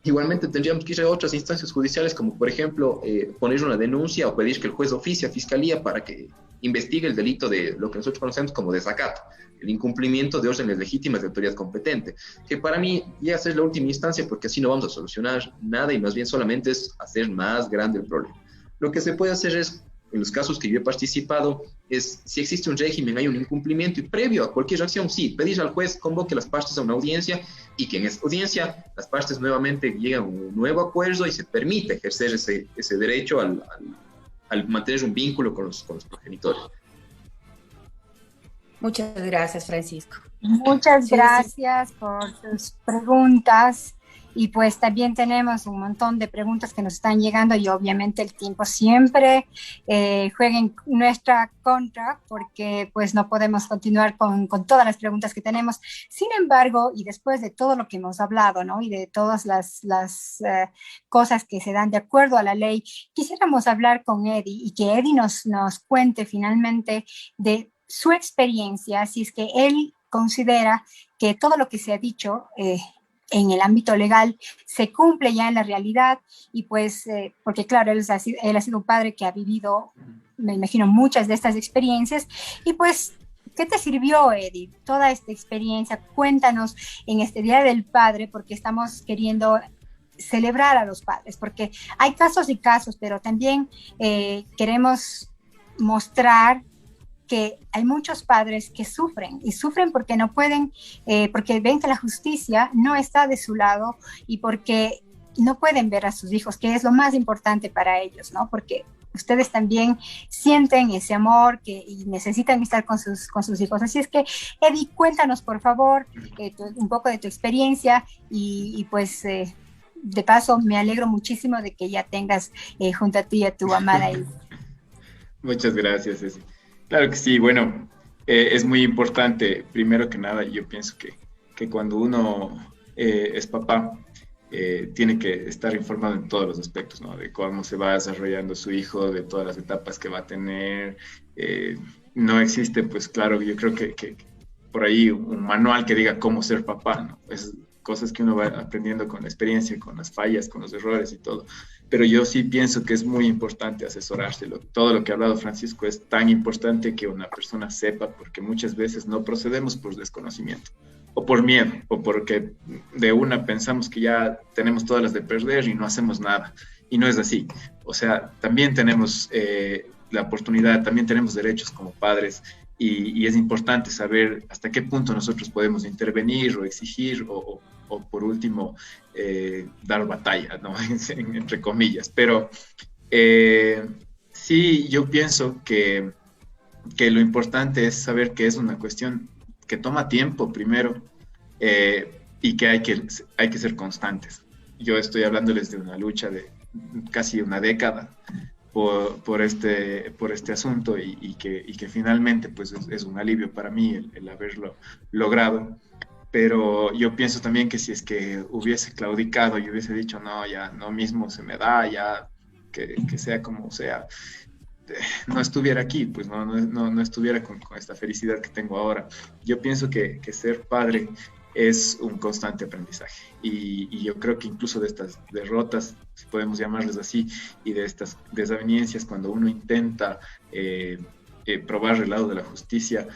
igualmente tendríamos que ir a otras instancias judiciales, como por ejemplo poner una denuncia o pedir que el juez oficie a fiscalía para que investigue el delito de lo que nosotros conocemos como desacato, el incumplimiento de órdenes legítimas de autoridad competente, que para mí llega a ser la última instancia porque así no vamos a solucionar nada y más bien solamente es hacer más grande el problema. Lo que se puede hacer es, en los casos que yo he participado, es si existe un régimen, hay un incumplimiento y previo a cualquier acción, sí, pedir al juez convoque a las partes a una audiencia y que en esa audiencia las partes nuevamente lleguen a un nuevo acuerdo y se permite ejercer ese derecho al mantener un vínculo con los progenitores. Muchas gracias, Francisco. Muchas gracias por tus preguntas. Y pues también tenemos un montón de preguntas que nos están llegando y obviamente el tiempo siempre juega en nuestra contra porque pues no podemos continuar con todas las preguntas que tenemos. Sin embargo, y después de todo lo que hemos hablado, ¿no? Y de todas las cosas que se dan de acuerdo a la ley, quisiéramos hablar con Eddie y que Eddie nos cuente finalmente de su experiencia, si es que él considera que todo lo que se ha dicho en el ámbito legal se cumple ya en la realidad y pues, porque claro, él ha sido un padre que ha vivido, me imagino, muchas de estas experiencias y pues, ¿qué te sirvió, Eddie, toda esta experiencia? Cuéntanos en este Día del Padre, porque estamos queriendo celebrar a los padres, porque hay casos y casos, pero también queremos mostrar que hay muchos padres que sufren y sufren porque no pueden, porque ven que la justicia no está de su lado y porque no pueden ver a sus hijos, que es lo más importante para ellos, ¿no? Porque ustedes también sienten ese amor y necesitan estar con sus hijos. Así es que, Eddie, cuéntanos, por favor, un poco de tu experiencia y pues, de paso, me alegro muchísimo de que ya tengas junto a ti a tu amada hija. Muchas gracias, Ceci. Claro que sí, bueno, es muy importante, primero que nada, yo pienso que cuando uno es papá, tiene que estar informado en todos los aspectos, ¿no? De cómo se va desarrollando su hijo, de todas las etapas que va a tener. No existe, pues claro, yo creo que por ahí un manual que diga cómo ser papá, ¿no? Es cosas que uno va aprendiendo con la experiencia, con las fallas, con los errores y todo. Pero yo sí pienso que es muy importante asesorarse. Todo lo que ha hablado Francisco es tan importante que una persona sepa, porque muchas veces no procedemos por desconocimiento, o por miedo, o porque de una pensamos que ya tenemos todas las de perder y no hacemos nada. Y no es así. O sea, también tenemos la oportunidad, también tenemos derechos como padres, y es importante saber hasta qué punto nosotros podemos intervenir o exigir o por último dar batalla, ¿no? Entre comillas. Pero sí, yo pienso que lo importante es saber que es una cuestión que toma tiempo primero, y que hay que ser constantes. Yo estoy hablándoles de una lucha de casi una década por este asunto, y que finalmente pues es un alivio para mí el haberlo logrado. Pero yo pienso también que si es que hubiese claudicado y hubiese dicho, no, ya no mismo se me da, ya que sea como sea, no estuviera aquí, pues no estuviera con esta felicidad que tengo ahora. Yo pienso que ser padre es un constante aprendizaje, y yo creo que incluso de estas derrotas, si podemos llamarles así, y de estas desavenencias, cuando uno intenta probar el lado de la justicia,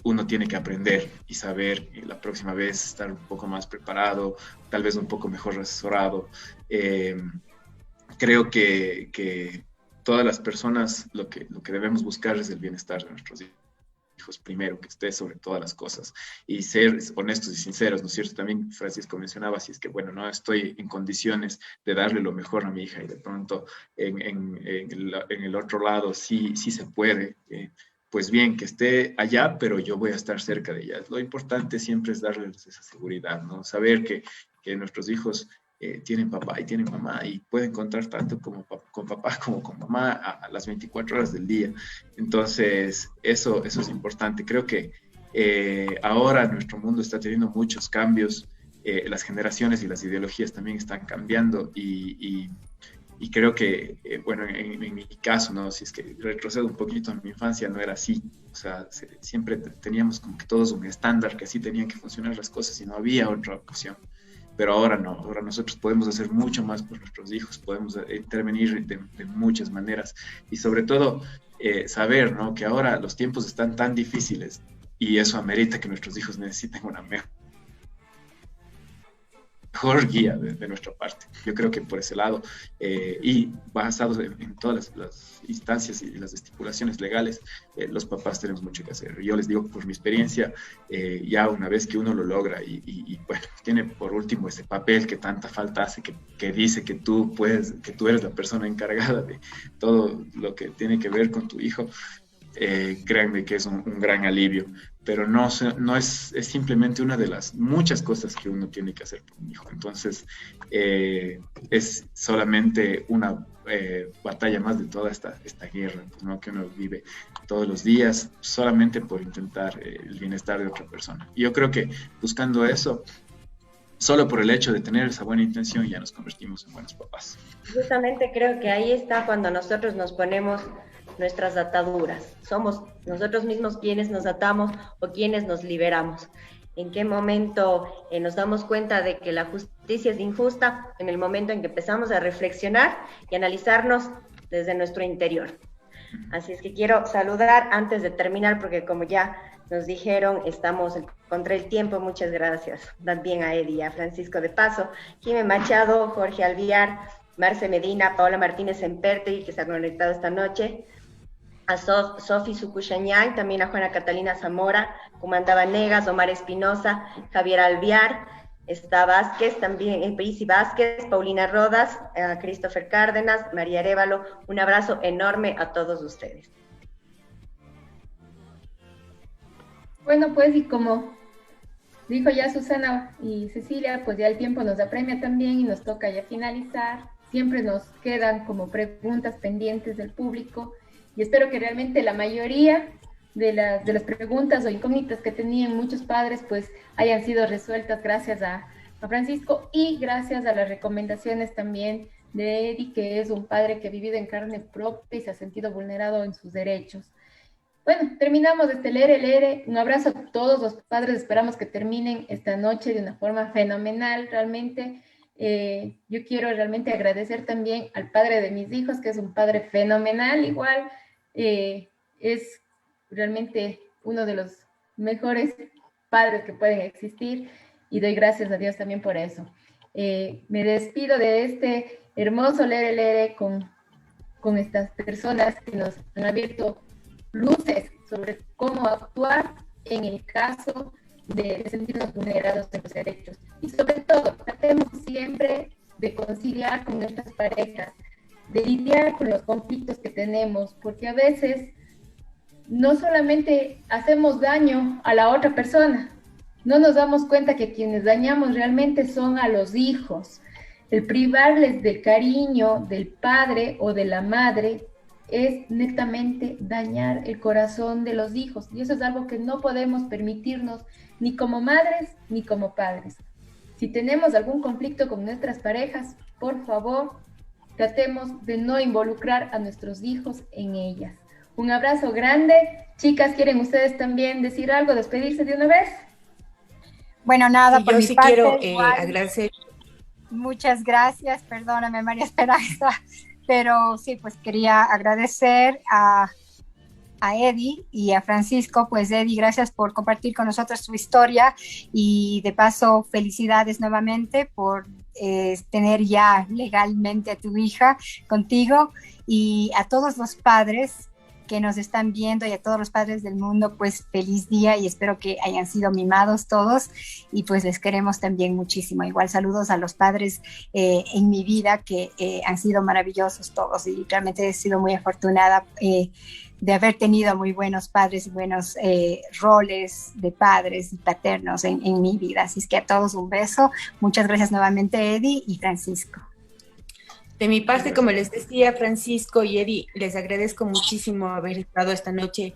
uno tiene que aprender y saber la próxima vez estar un poco más preparado, tal vez un poco mejor asesorado. Creo que todas las personas lo que debemos buscar es el bienestar de nuestros hijos primero, que esté sobre todas las cosas, y ser honestos y sinceros, ¿no es cierto? También Francisco mencionaba, si es que, bueno, no estoy en condiciones de darle lo mejor a mi hija, y de pronto en el otro lado sí se puede, pues bien, que esté allá, pero yo voy a estar cerca de ella. Lo importante siempre es darles esa seguridad, ¿no? Saber que nuestros hijos tienen papá y tienen mamá, y pueden contar tanto con papá como con mamá a las 24 horas del día. Entonces, eso es importante. Creo que ahora nuestro mundo está teniendo muchos cambios, las generaciones y las ideologías también están cambiando, y creo que, bueno, en mi caso, ¿no? Si es que retrocedo un poquito en mi infancia, no era así. O sea, siempre teníamos como que todos un estándar, que así tenían que funcionar las cosas y no había otra opción. Pero ahora no, ahora nosotros podemos hacer mucho más por nuestros hijos, podemos intervenir de muchas maneras, y sobre todo saber, ¿no? Que ahora los tiempos están tan difíciles, y eso amerita que nuestros hijos necesiten una mejor guía de nuestra parte. Yo creo que por ese lado, y basados en todas las instancias y las estipulaciones legales, los papás tenemos mucho que hacer. Yo les digo por mi experiencia, ya una vez que uno lo logra, y bueno, tiene por último ese papel que tanta falta hace, que dice que tú eres la persona encargada de todo lo que tiene que ver con tu hijo. Créanme que es un gran alivio, pero no es simplemente una de las muchas cosas que uno tiene que hacer por un hijo. Entonces, es solamente una batalla más de toda esta guerra, pues, ¿no? Que uno vive todos los días solamente por intentar el bienestar de otra persona. Y yo creo que buscando eso, solo por el hecho de tener esa buena intención, ya nos convertimos en buenos papás. Justamente creo que ahí está cuando nosotros nos ponemos nuestras ataduras. Somos nosotros mismos quienes nos atamos o quienes nos liberamos. ¿En qué momento nos damos cuenta de que la justicia es injusta? En el momento en que empezamos a reflexionar y analizarnos desde nuestro interior. Así es que quiero saludar antes de terminar, porque como ya nos dijeron, estamos contra el tiempo. Muchas gracias también a Eddie, a Francisco de Paso, Jimé Machado, Jorge Alviar, Marce Medina, Paola Martínez Emperte, que se ha conectado esta noche, a Sofi Sucuchañay, también a Juana Catalina Zamora, Comanda Vanegas, Omar Espinosa, Javier Alviar, está Vázquez, también Prisi Vázquez, Paulina Rodas, Christopher Cárdenas, María Arévalo. Un abrazo enorme a todos ustedes. Bueno, pues, y como dijo ya Susana y Cecilia, pues ya el tiempo nos apremia también y nos toca ya finalizar. Siempre nos quedan como preguntas pendientes del público, y espero que realmente la mayoría de las preguntas o incógnitas que tenían muchos padres pues hayan sido resueltas gracias a a Francisco, y gracias a las recomendaciones también de Eddie, que es un padre que ha vivido en carne propia y se ha sentido vulnerado en sus derechos. Bueno, terminamos este Lere. Un abrazo a todos los padres. Esperamos que terminen esta noche de una forma fenomenal, realmente. Yo quiero realmente agradecer también al padre de mis hijos, que es un padre fenomenal, igual. Es realmente uno de los mejores padres que pueden existir y doy gracias a Dios también por eso. Me despido de este hermoso Lere con estas personas que nos han abierto luces sobre cómo actuar en el caso de sentirnos vulnerados en los derechos. Y sobre todo, tratemos siempre de conciliar con nuestras parejas, de lidiar con los conflictos que tenemos, porque a veces no solamente hacemos daño a la otra persona, no nos damos cuenta que quienes dañamos realmente son a los hijos. El privarles del cariño del padre o de la madre es netamente dañar el corazón de los hijos, y eso es algo que no podemos permitirnos ni como madres ni como padres. Si tenemos algún conflicto con nuestras parejas, por favor, tratemos de no involucrar a nuestros hijos en ellas. Un abrazo grande. Chicas, ¿quieren ustedes también decir algo, despedirse de una vez? Bueno, nada, Sí, por yo mi sí parte, quiero igual, agradecer. muchas gracias, perdóname María Esperanza, pero sí, pues quería agradecer a Eddie y a Francisco. Pues Eddie, gracias por compartir con nosotros tu historia, y de paso felicidades nuevamente por tener ya legalmente a tu hija contigo, y a todos los padres que nos están viendo y a todos los padres del mundo, pues feliz día, y espero que hayan sido mimados todos, y pues les queremos también muchísimo. Igual saludos a los padres en mi vida, que han sido maravillosos todos, y realmente he sido muy afortunada de haber tenido muy buenos padres y buenos roles de padres y paternos en mi vida. Así es que a todos un beso. Muchas gracias nuevamente, Eddie y Francisco. De mi parte, como les decía, Francisco y Eddie, les agradezco muchísimo haber estado esta noche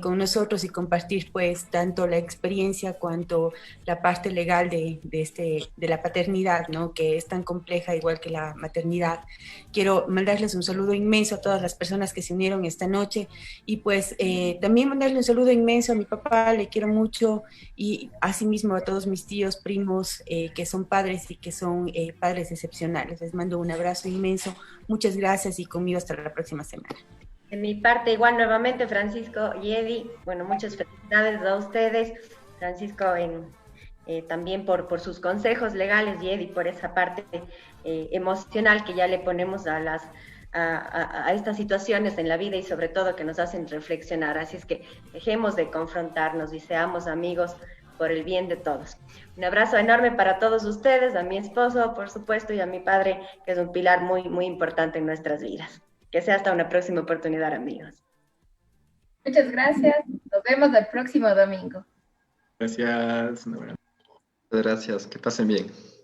con nosotros y compartir pues tanto la experiencia cuanto la parte legal de la paternidad, ¿no? Que es tan compleja igual que la maternidad. Quiero mandarles un saludo inmenso a todas las personas que se unieron esta noche, y pues también mandarle un saludo inmenso a mi papá, le quiero mucho, y asimismo a todos mis tíos, primos que son padres y que son padres excepcionales. Les mando un abrazo inmenso, muchas gracias, y conmigo hasta la próxima semana. De mi parte, igual nuevamente, Francisco y Eddie, bueno, muchas felicidades a ustedes, Francisco también por sus consejos legales, y Eddie por esa parte emocional que ya le ponemos a estas situaciones en la vida, y sobre todo que nos hacen reflexionar. Así es que dejemos de confrontarnos y seamos amigos por el bien de todos. Un abrazo enorme para todos ustedes, a mi esposo, por supuesto, y a mi padre, que es un pilar muy, muy importante en nuestras vidas. Que sea hasta una próxima oportunidad, amigos. Muchas gracias. Nos vemos el próximo domingo. Gracias. Gracias, que pasen bien.